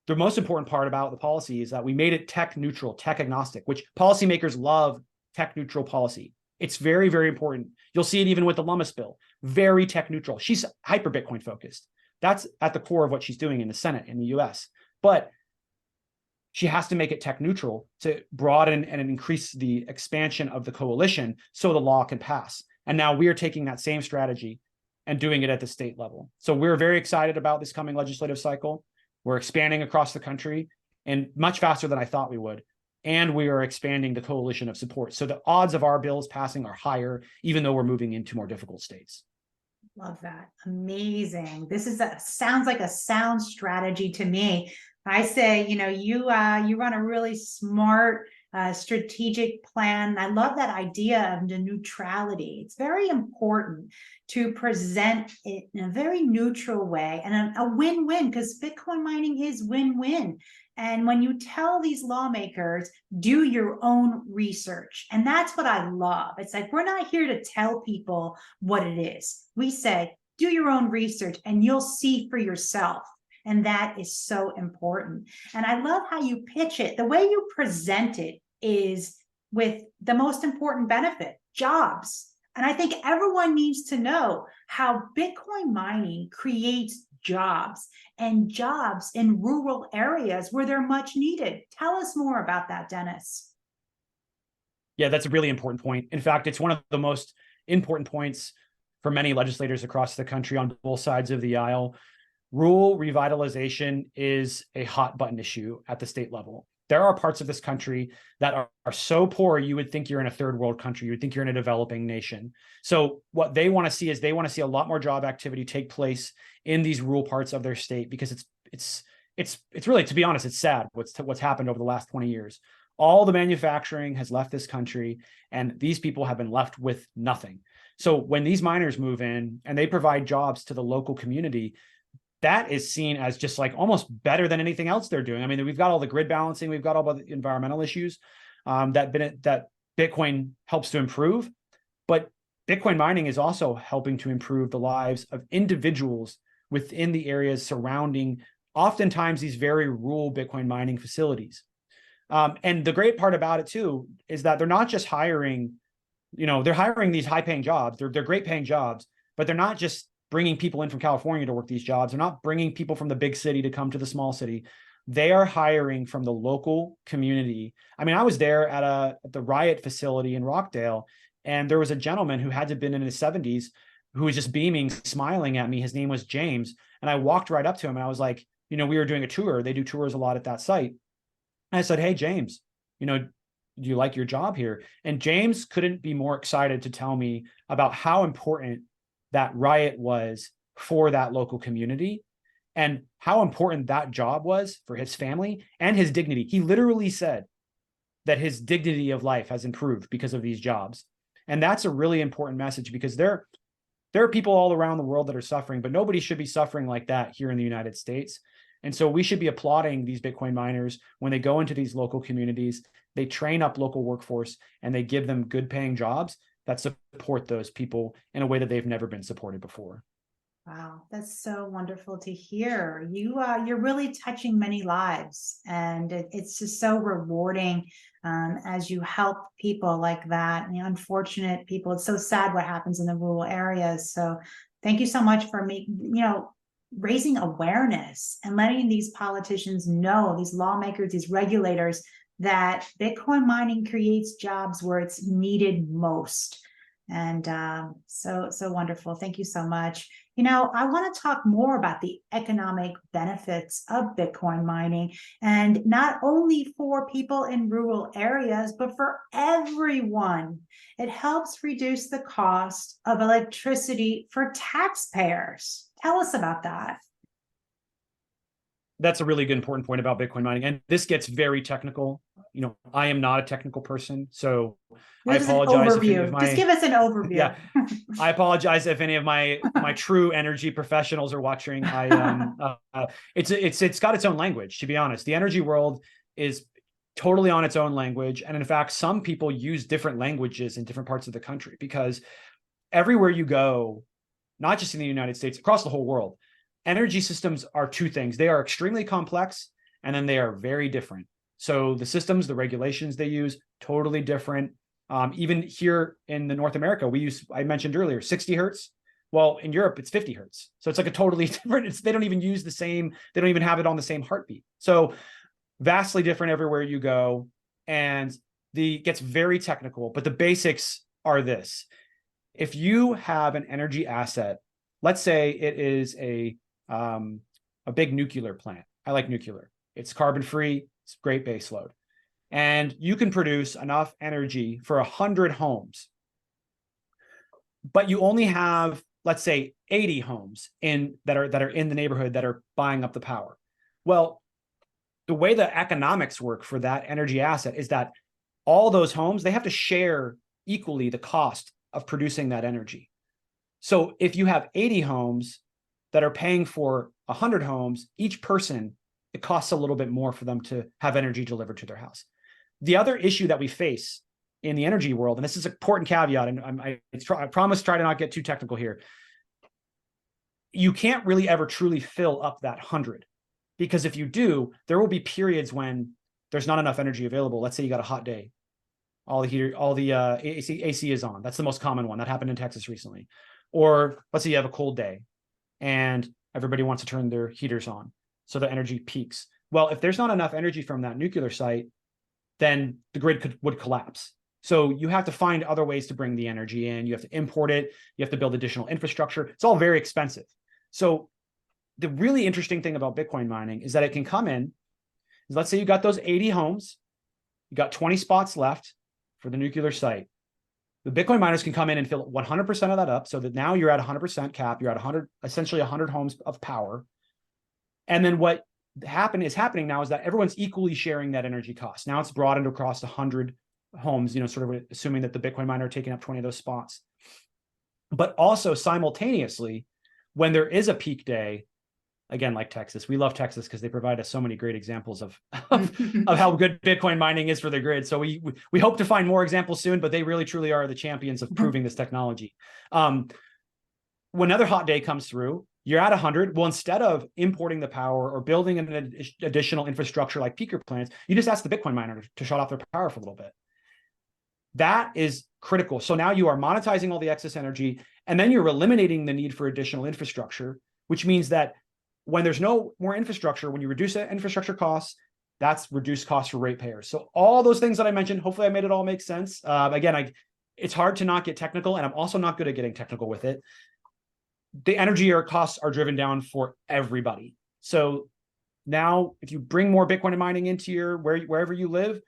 the most important part about the policy is that we made it tech neutral, tech agnostic, which policymakers love tech neutral policy. It's very, very important. You'll see it even with the Lummis bill, very tech neutral. She's hyper Bitcoin focused. That's at the core of what she's doing in the Senate in the US. But she has to make it tech neutral to broaden and increase the expansion of the coalition so the law can pass. And now we are taking that same strategy and doing it at the state level. So we're very excited about this coming legislative cycle. We're expanding across the country and much faster than I thought we would. And we are expanding the coalition of support. So the odds of our bills passing are higher, even though we're moving into more difficult states. Love that. Amazing. This is sounds like a sound strategy to me. I say, you run a really smart, strategic plan. I love that idea of the neutrality. It's very important to present it in a very neutral way and a win-win, because Bitcoin mining is win-win. And when you tell these lawmakers, do your own research. And that's what I love. It's like, we're not here to tell people what it is. We say, do your own research and you'll see for yourself. And that is so important. And I love how you pitch it. The way you present it is with the most important benefit, jobs. And I think everyone needs to know how Bitcoin mining creates jobs and jobs in rural areas where they're much needed. Tell us more about that, Dennis. Yeah, that's a really important point. In fact, it's one of the most important points for many legislators across the country on both sides of the aisle. Rural revitalization is a hot button issue at the state level. There are parts of this country that are so poor, you would think you're in a third world country. You would think you're in a developing nation. So what they want to see is they want to see a lot more job activity take place in these rural parts of their state, because it's really, to be honest, it's sad what's happened over the last 20 years. All the manufacturing has left this country, and these people have been left with nothing. So when these miners move in and they provide jobs to the local community, that is seen as just like almost better than anything else they're doing. I mean, we've got all the grid balancing, we've got all the environmental issues that Bitcoin helps to improve, but Bitcoin mining is also helping to improve the lives of individuals within the areas surrounding, oftentimes, these very rural Bitcoin mining facilities. And the great part about it too is that they're not just hiring, they're hiring these high-paying jobs. They're great paying jobs, but they're not just bringing people in from California to work these jobs. They're not bringing people from the big city to come to the small city. They are hiring from the local community. I mean, I was there at the Riot facility in Rockdale, and there was a gentleman who had to have been in his 70s who was just beaming, smiling at me. His name was James. And I walked right up to him and I was like, we were doing a tour. They do tours a lot at that site. And I said, hey, James, do you like your job here? And James couldn't be more excited to tell me about how important that Riot was for that local community and how important that job was for his family and his dignity. He literally said that his dignity of life has improved because of these jobs. And that's a really important message, because there are people all around the world that are suffering, but nobody should be suffering like that here in the United States. And so we should be applauding these Bitcoin miners when they go into these local communities, they train up local workforce, and they give them good paying jobs that support those people in a way that they've never been supported before. Wow, that's so wonderful to hear. You're really touching many lives, and it's just so rewarding as you help people like that, and the unfortunate people. It's so sad what happens in the rural areas. So thank you so much for raising awareness and letting these politicians know, these lawmakers, these regulators, that Bitcoin mining creates jobs where it's needed most. And so wonderful. Thank you so much. I want to talk more about the economic benefits of Bitcoin mining, and not only for people in rural areas, but for everyone. It helps reduce the cost of electricity for taxpayers. Tell us about that. That's a really good, important point about Bitcoin mining. And this gets very technical. I am not a technical person, so I apologize if any of just give us an overview. Yeah, I apologize if any of my true energy professionals are watching. It's got its own language, to be honest. The energy world is totally on its own language. And in fact, some people use different languages in different parts of the country, because everywhere you go, not just in the United States, across the whole world, energy systems are two things. They are extremely complex, and then they are very different. So the systems, the regulations they use, totally different. Even here in the North America, I mentioned earlier, 60 hertz. Well, in Europe, it's 50 hertz. So it's like a totally different, they don't even use the same, they don't even have it on the same heartbeat. So vastly different everywhere you go. And gets very technical, but the basics are this. If you have an energy asset, let's say it is a big nuclear plant. I like nuclear. It's carbon free. It's great base load. And you can produce enough energy for 100 homes. But you only have, let's say, 80 homes that are in the neighborhood that are buying up the power. Well, the way the economics work for that energy asset is that all those homes, they have to share equally the cost of producing that energy. So if you have 80 homes that are paying for 100 homes, each person, it costs a little bit more for them to have energy delivered to their house. The other issue that we face in the energy world, and this is an important caveat, and I promise try to not get too technical here. You can't really ever truly fill up that 100, because if you do, there will be periods when there's not enough energy available. Let's say you got a hot day, all the AC is on. That's the most common one that happened in Texas recently. Or let's say you have a cold day and everybody wants to turn their heaters on, so the energy peaks. Well, if there's not enough energy from that nuclear site, then the grid would collapse. So you have to find other ways to bring the energy in. You have to import it. You have to build additional infrastructure. It's all very expensive. So the really interesting thing about Bitcoin mining is that it can come in. Let's say you got those 80 homes, you got 20 spots left for the nuclear site. The Bitcoin miners can come in and fill 100% of that up, so that now you're at 100% cap. You're at essentially 100 homes of power. And then what is happening now is that everyone's equally sharing that energy cost. Now it's broadened across 100 homes, sort of assuming that the Bitcoin miner are taking up 20 of those spots. But also simultaneously, when there is a peak day, again, like Texas, we love Texas because they provide us so many great examples of how good Bitcoin mining is for the grid. So we hope to find more examples soon, but they really truly are the champions of proving this technology. When another hot day comes through, you're at 100. Well, instead of importing the power or building an additional infrastructure like peaker plants, you just ask the Bitcoin miner to shut off their power for a little bit. That is critical. So now you are monetizing all the excess energy, and then you're eliminating the need for additional infrastructure, which means that when there's no more infrastructure, when you reduce the infrastructure costs, that's reduced costs for ratepayers. So all those things that I mentioned, hopefully I made it all make sense. Again, it's hard to not get technical, and I'm also not good at getting technical with it. The energy or costs are driven down for everybody. So now if you bring more Bitcoin mining into wherever you live,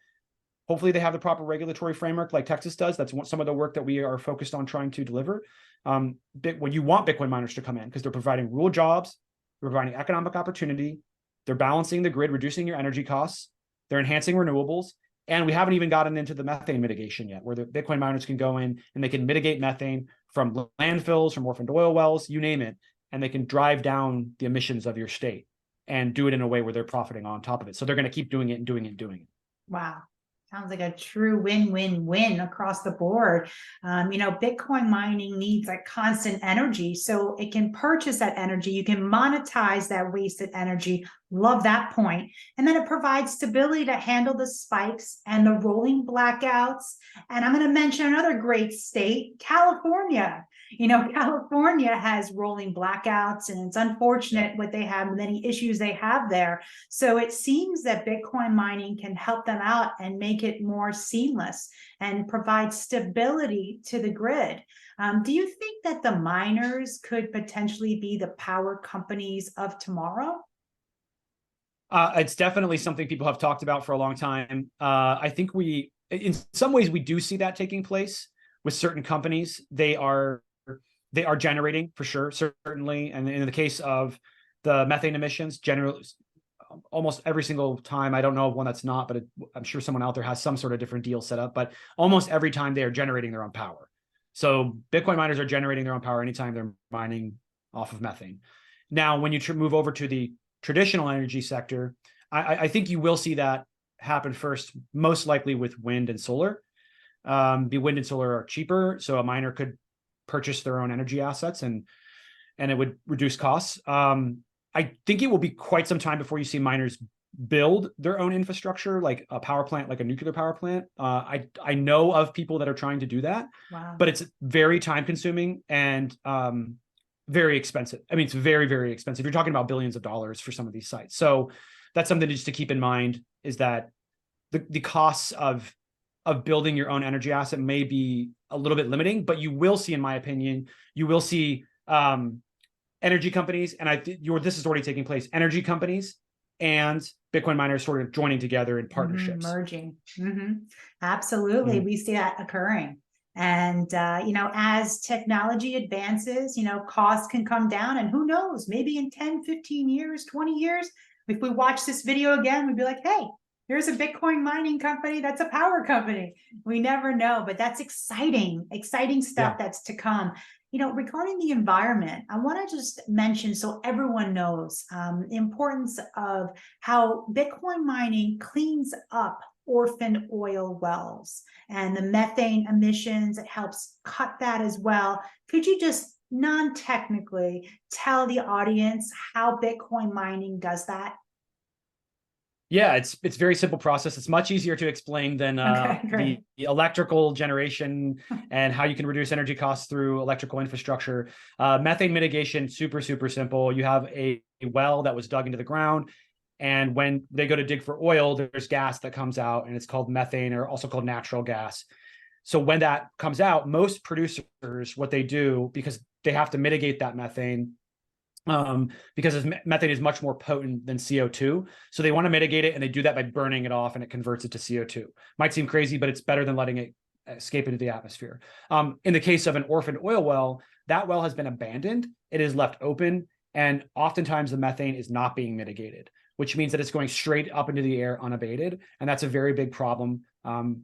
hopefully they have the proper regulatory framework like Texas does. That's some of the work that we are focused on trying to deliver. When you want Bitcoin miners to come in, because they're providing real jobs, they're providing economic opportunity, they're balancing the grid, reducing your energy costs, they're enhancing renewables, and we haven't even gotten into the methane mitigation yet, where the Bitcoin miners can go in and they can mitigate methane from landfills, from orphaned oil wells, you name it, and they can drive down the emissions of your state and do it in a way where they're profiting on top of it. So they're going to keep doing it and doing it and doing it. Wow. Sounds like a true win-win-win across the board. Bitcoin mining needs like constant energy, so it can purchase that energy. You can monetize that wasted energy. Love that point. And then it provides stability to handle the spikes and the rolling blackouts. And I'm going to mention another great state, California. California has rolling blackouts, and it's unfortunate what they have, many issues they have there. So it seems that Bitcoin mining can help them out and make it more seamless and provide stability to the grid. Do you think that the miners could potentially be the power companies of tomorrow? It's definitely something people have talked about for a long time. I think in some ways, we do see that taking place with certain companies. They are generating, for sure, certainly. And in the case of the methane emissions, generally, almost every single time, I don't know of one that's not, but I'm sure someone out there has some sort of different deal set up, but almost every time they are generating their own power. So Bitcoin miners are generating their own power anytime they're mining off of methane. Now, when you move over to the traditional energy sector, I think you will see that happen first, most likely with wind and solar. The wind and solar are cheaper, so a miner could purchase their own energy assets, and it would reduce costs. I think it will be quite some time before you see miners build their own infrastructure, like a power plant, like a nuclear power plant. I know of people that are trying to do that, Wow. but it's very time consuming and very expensive. I mean, it's very, very expensive. You're talking about billions of dollars for some of these sites. So that's something just to keep in mind, is that the costs of building your own energy asset may be a little bit limiting, but you will see, in my opinion, you will see energy companies, and this is already taking place, energy companies and Bitcoin miners sort of joining together in partnerships. Merging. Absolutely. We see that occurring. And, as technology advances, costs can come down, and who knows, maybe in 10, 15 years, 20 years, if we watch this video again, we'd be like, hey, here's a Bitcoin mining company that's a power company. We never know, but that's exciting stuff that's to come. Regarding the environment, I want to just mention, so everyone knows, the importance of how Bitcoin mining cleans up orphan oil wells and the methane emissions. It helps cut that as well. Could you just non-technically tell the audience how Bitcoin mining does that? Yeah, it's a very simple process. It's much easier to explain than the electrical generation and how you can reduce energy costs through electrical infrastructure. Methane mitigation, super, super simple. You have a well that was dug into the ground, and when they go to dig for oil, there's gas that comes out, and it's called methane, or also called natural gas. So when that comes out, most producers, what they do, because they have to mitigate that methane, because methane is much more potent than CO2. So they want to mitigate it, and they do that by burning it off, and it converts it to CO2. Might seem crazy, but it's better than letting it escape into the atmosphere. In the case of an orphan oil well, that well has been abandoned. It is left open, and oftentimes the methane is not being mitigated, which means that it's going straight up into the air unabated. And that's a very big problem,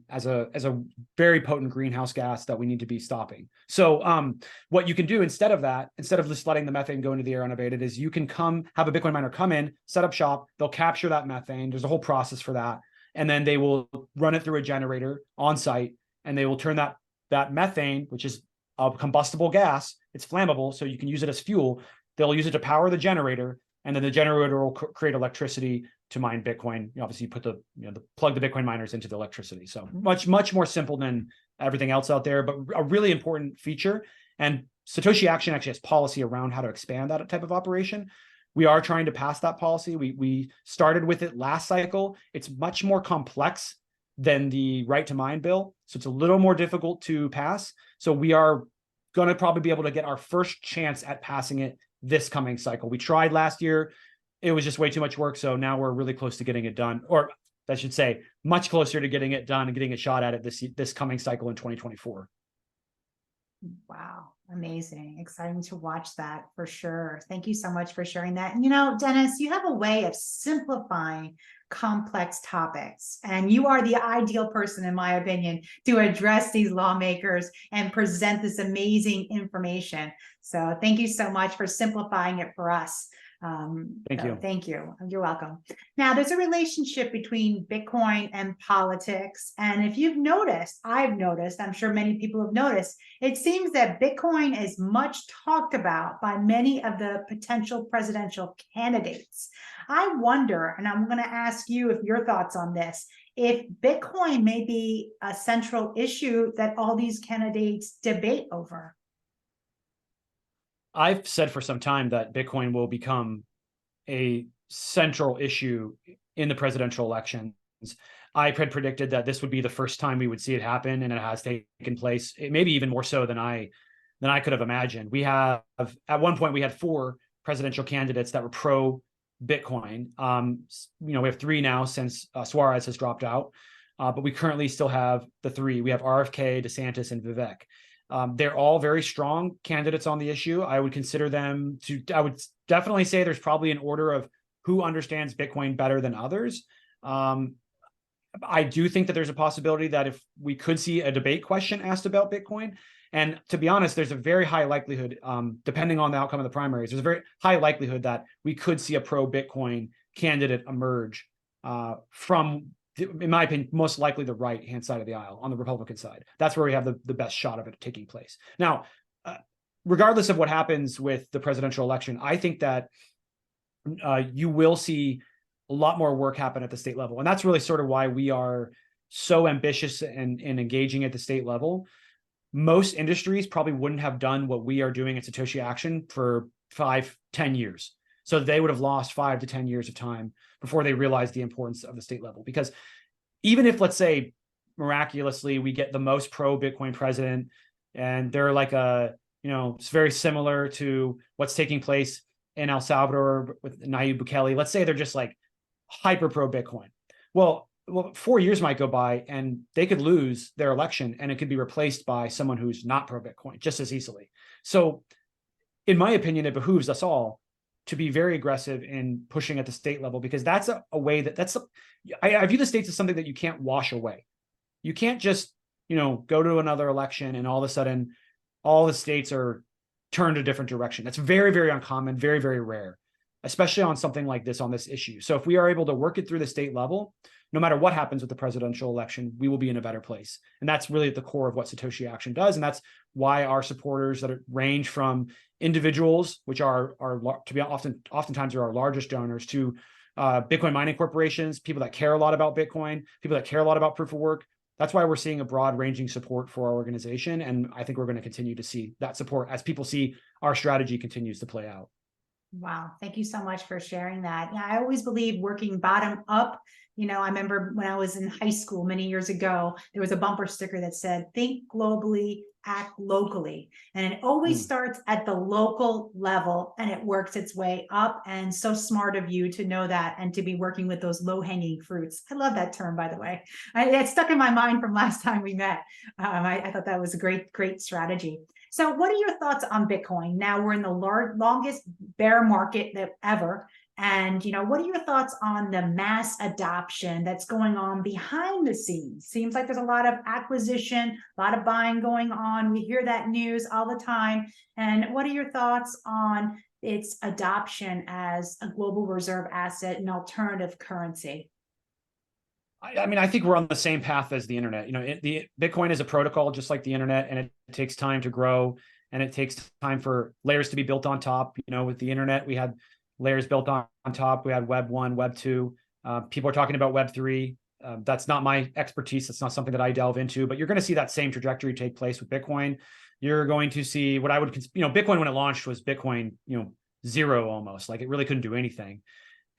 as a very potent greenhouse gas that we need to be stopping. So what you can do instead of that, instead of just letting the methane go into the air unabated, is you can have a Bitcoin miner come in, set up shop, they'll capture that methane. There's a whole process for that. And then they will run it through a generator on site, and they will turn that methane, which is a combustible gas, it's flammable, so you can use it as fuel. They'll use it to power the generator, and then the generator will create electricity to mine Bitcoin. Obviously, you plug the Bitcoin miners into the electricity. So much, much more simple than everything else out there, but a really important feature. And Satoshi Action actually has policy around how to expand that type of operation. We are trying to pass that policy. We started with it last cycle. It's much more complex than the right to mine bill, so it's a little more difficult to pass. So we are going to probably be able to get our first chance at passing it this coming cycle. We tried last year. It was just way too much work. So now we're really close to getting it done, or I should say much closer to getting it done and getting a shot at it this coming cycle in 2024. Wow. Amazing. Exciting to watch that for sure. Thank you so much for sharing that. And Dennis, you have a way of simplifying complex topics, and you are the ideal person, in my opinion, to address these lawmakers and present this amazing information. So thank you so much for simplifying it for us. Thank you. Thank you. You're welcome. Now, there's a relationship between Bitcoin and politics. And if you've noticed, I've noticed, I'm sure many people have noticed, it seems that Bitcoin is much talked about by many of the potential presidential candidates. I wonder, and I'm going to ask you if your thoughts on this, if Bitcoin may be a central issue that all these candidates debate over. I've said for some time that Bitcoin will become a central issue in the presidential elections. I had predicted that this would be the first time we would see it happen, and it has taken place. It may be even more so than I could have imagined. We have, at one point, we had 4 presidential candidates that were pro Bitcoin. We have 3 now since Suarez has dropped out, but we currently still have the 3. We have RFK, DeSantis, and Vivek. They're all very strong candidates on the issue. I would consider them I would definitely say there's probably an order of who understands Bitcoin better than others. I do think that there's a possibility that if we could see a debate question asked about Bitcoin, and to be honest, there's a very high likelihood, depending on the outcome of the primaries, there's a very high likelihood that we could see a pro-Bitcoin candidate emerge from, in my opinion, most likely the right-hand side of the aisle, on the Republican side. That's where we have the best shot of it taking place. Now, regardless of what happens with the presidential election, I think that you will see a lot more work happen at the state level. And that's really sort of why we are so ambitious and engaging at the state level. Most industries probably wouldn't have done what we are doing at Satoshi Action for 5-10 years. So they would have lost 5 to 10 years of time before they realized the importance of the state level. Because even if, let's say, miraculously, we get the most pro Bitcoin president, and they're like it's very similar to what's taking place in El Salvador with Nayib Bukele. Let's say they're just like hyper pro Bitcoin. Well, 4 years might go by and they could lose their election and it could be replaced by someone who's not pro Bitcoin just as easily. So in my opinion, it behooves us all to be very aggressive in pushing at the state level, because that's a way I view the states as something that you can't wash away. You can't just, go to another election and all of a sudden all the states are turned a different direction. That's very, very uncommon, very, very rare, especially on something like this, on this issue. So if we are able to work it through the state level, no matter what happens with the presidential election, we will be in a better place. And that's really at the core of what Satoshi Action does. And that's why our supporters that range from individuals, which are to be oftentimes are our largest donors, to Bitcoin mining corporations, people that care a lot about Bitcoin, people that care a lot about proof of work. That's why we're seeing a broad ranging support for our organization. And I think we're going to continue to see that support as people see our strategy continues to play out. Wow. Thank you so much for sharing that. Yeah, I always believe working bottom up. I remember when I was in high school many years ago, there was a bumper sticker that said, think globally, act locally. And it always starts at the local level and it works its way up. And so smart of you to know that and to be working with those low-hanging fruits. I love that term, by the way. It stuck in my mind from last time we met. I thought that was a great strategy. So what are your thoughts on Bitcoin? Now we're in the longest bear market ever. And, what are your thoughts on the mass adoption that's going on behind the scenes? Seems like there's a lot of acquisition, a lot of buying going on. We hear that news all the time. And what are your thoughts on its adoption as a global reserve asset and alternative currency? I think we're on the same path as the internet. The Bitcoin is a protocol just like the internet, and it takes time to grow, and it takes time for layers to be built on top. With the internet, we had layers built on top. We had Web 1, Web 2. People are talking about Web 3. That's not my expertise. That's not something that I delve into, but you're going to see that same trajectory take place with Bitcoin. You're going to see what I would, Bitcoin when it launched was Bitcoin, zero almost. Like it really couldn't do anything.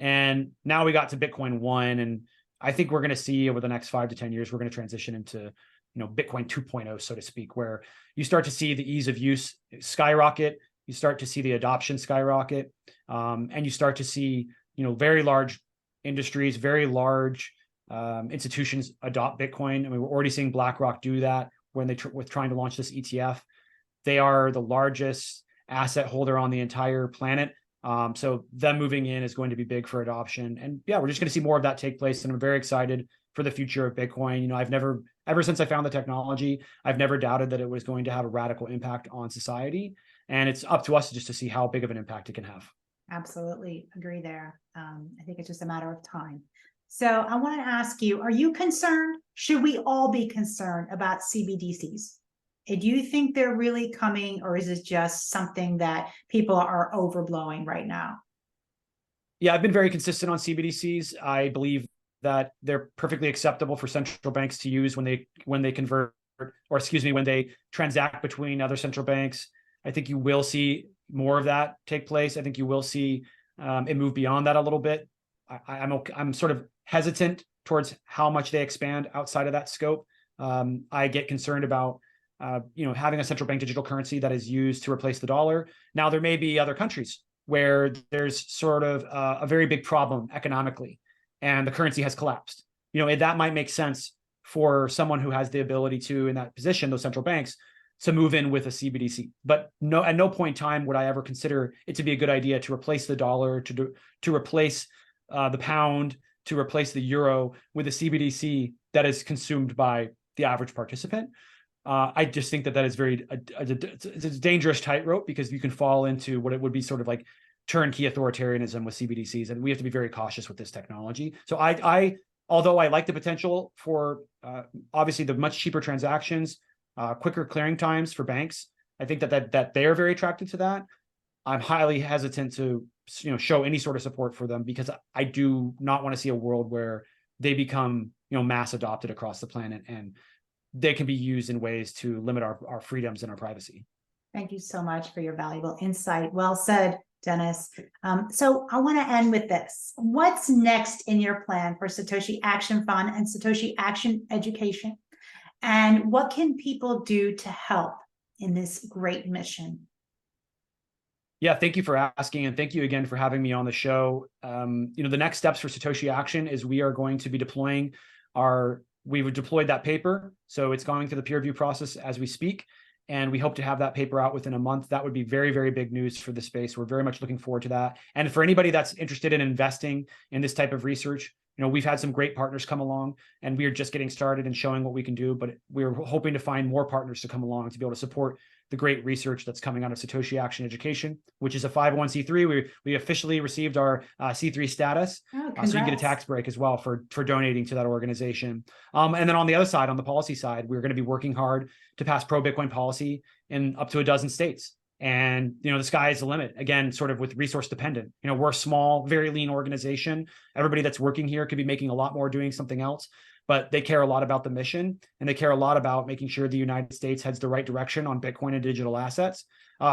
And now we got to Bitcoin 1, and I think we're going to see over the next 5 to 10 years, we're going to transition into, Bitcoin 2.0, so to speak, where you start to see the ease of use skyrocket. You start to see the adoption skyrocket, and you start to see, very large industries, very large institutions adopt Bitcoin. We're already seeing BlackRock do that when with trying to launch this ETF. They are the largest asset holder on the entire planet. So them moving in is going to be big for adoption. And yeah, we're just going to see more of that take place. And I'm very excited for the future of Bitcoin. Ever since I found the technology, I've never doubted that it was going to have a radical impact on society. And it's up to us just to see how big of an impact it can have. Absolutely agree there. I think it's just a matter of time. So I want to ask you, are you concerned? Should we all be concerned about CBDCs? Do you think they're really coming, or is it just something that people are overblowing right now? Yeah, I've been very consistent on CBDCs. I believe that they're perfectly acceptable for central banks to use when they convert, or when they transact between other central banks. I think you will see more of that take place. I think you will see it move beyond that a little bit. I'm sort of hesitant towards how much they expand outside of that scope. I get concerned about having a central bank digital currency that is used to replace the dollar. Now, there may be other countries where there's sort of a very big problem economically, and the currency has collapsed. That might make sense for someone who has the ability to, in that position, those central banks, to move in with a CBDC. But at no point in time would I ever consider it to be a good idea to replace the dollar, to replace the pound, to replace the euro with a CBDC that is consumed by the average participant. I just think that is it's a dangerous tightrope, because you can fall into what it would be sort of like turnkey authoritarianism with CBDCs, and we have to be very cautious with this technology. So although I like the potential for obviously the much cheaper transactions, quicker clearing times for banks, I think that they are very attracted to that. I'm highly hesitant to, show any sort of support for them, because I do not want to see a world where they become, mass adopted across the planet, and they can be used in ways to limit our freedoms and our privacy. Thank you so much for your valuable insight. Well said, Dennis. So I want to end with this. What's next in your plan for Satoshi Action Fund and Satoshi Action Education? And what can people do to help in this great mission? Yeah, thank you for asking, and thank you again for having me on the show. The next steps for Satoshi Action is we are going to be deploying we've deployed that paper, so it's going through the peer review process as we speak, and we hope to have that paper out within a month. That would be very, very big news for the space. We're very much looking forward to that. And for anybody that's interested in investing in this type of research, we've had some great partners come along, and we are just getting started and showing what we can do, but we're hoping to find more partners to come along to be able to support the great research that's coming out of Satoshi Action Education, which is a 501c3. We officially received our C3 status, so you can get a tax break as well for donating to that organization. And then on the other side, on the policy side, we're going to be working hard to pass pro-Bitcoin policy in up to a dozen states. And, the sky is the limit, again, sort of with resource dependent. We're a small, very lean organization. Everybody that's working here could be making a lot more doing something else, but they care a lot about the mission, and they care a lot about making sure the United States heads the right direction on Bitcoin and digital assets.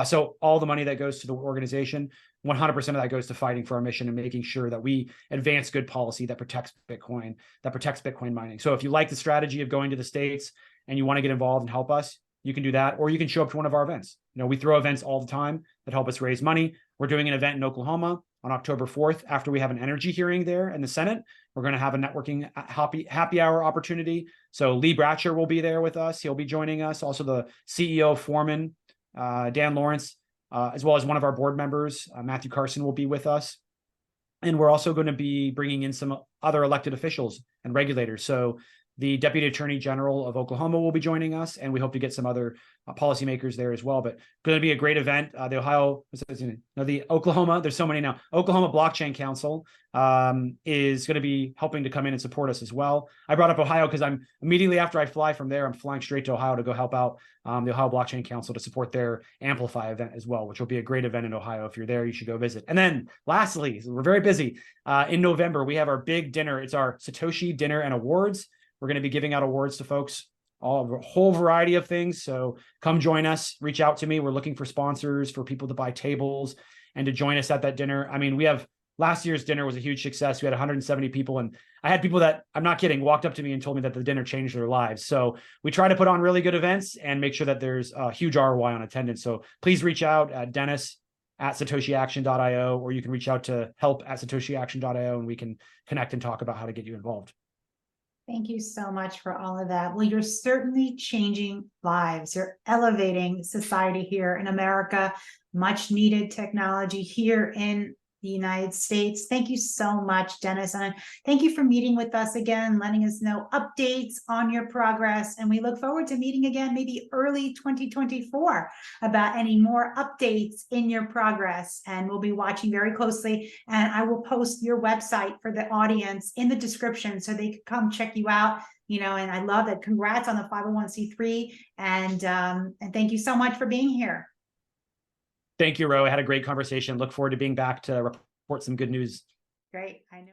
So all the money that goes to the organization, 100% of that goes to fighting for our mission and making sure that we advance good policy that protects Bitcoin, that protects Bitcoin mining. So if you like the strategy of going to the States and you want to get involved and help us, you can do that, or you can show up to one of our events. We throw events all the time that help us raise money. We're doing an event in Oklahoma on October 4th after we have an energy hearing there in the Senate. We're going to have a networking happy hour opportunity. So Lee Bratcher will be there with us. He'll be joining us. Also the CEO of Foreman, Dan Lawrence, as well as one of our board members, Matthew Carson, will be with us. And we're also going to be bringing in some other elected officials and regulators. So the Deputy Attorney General of Oklahoma will be joining us, and we hope to get some other policymakers there as well. But going to be a great event. The Oklahoma, there's so many now. Oklahoma Blockchain Council is going to be helping to come in and support us as well. I brought up Ohio because I'm immediately after I fly from there, I'm flying straight to Ohio to go help out the Ohio Blockchain Council to support their Amplify event as well, which will be a great event in Ohio. If you're there, you should go visit. And then lastly, we're very busy. In November, we have our big dinner. It's our Satoshi Dinner and Awards. We're going to be giving out awards to folks, a whole variety of things. So come join us, reach out to me. We're looking for sponsors, for people to buy tables and to join us at that dinner. I mean, last year's dinner was a huge success. We had 170 people, and I had people that, I'm not kidding, walked up to me and told me that the dinner changed their lives. So we try to put on really good events and make sure that there's a huge ROI on attendance. So please reach out at Dennis@SatoshiAction.io, or you can reach out to help@SatoshiAction.io, and we can connect and talk about how to get you involved. Thank you so much for all of that. Well, you're certainly changing lives. You're elevating society here in America, much needed technology here in the United States. Thank you so much, Dennis. And thank you for meeting with us again, letting us know updates on your progress. And we look forward to meeting again, maybe early 2024, about any more updates in your progress. And we'll be watching very closely. And I will post your website for the audience in the description so they can come check you out. And I love it. Congrats on the 501c3. And thank you so much for being here. Thank you, Ro. I had a great conversation. Look forward to being back to report some good news. Great. I know.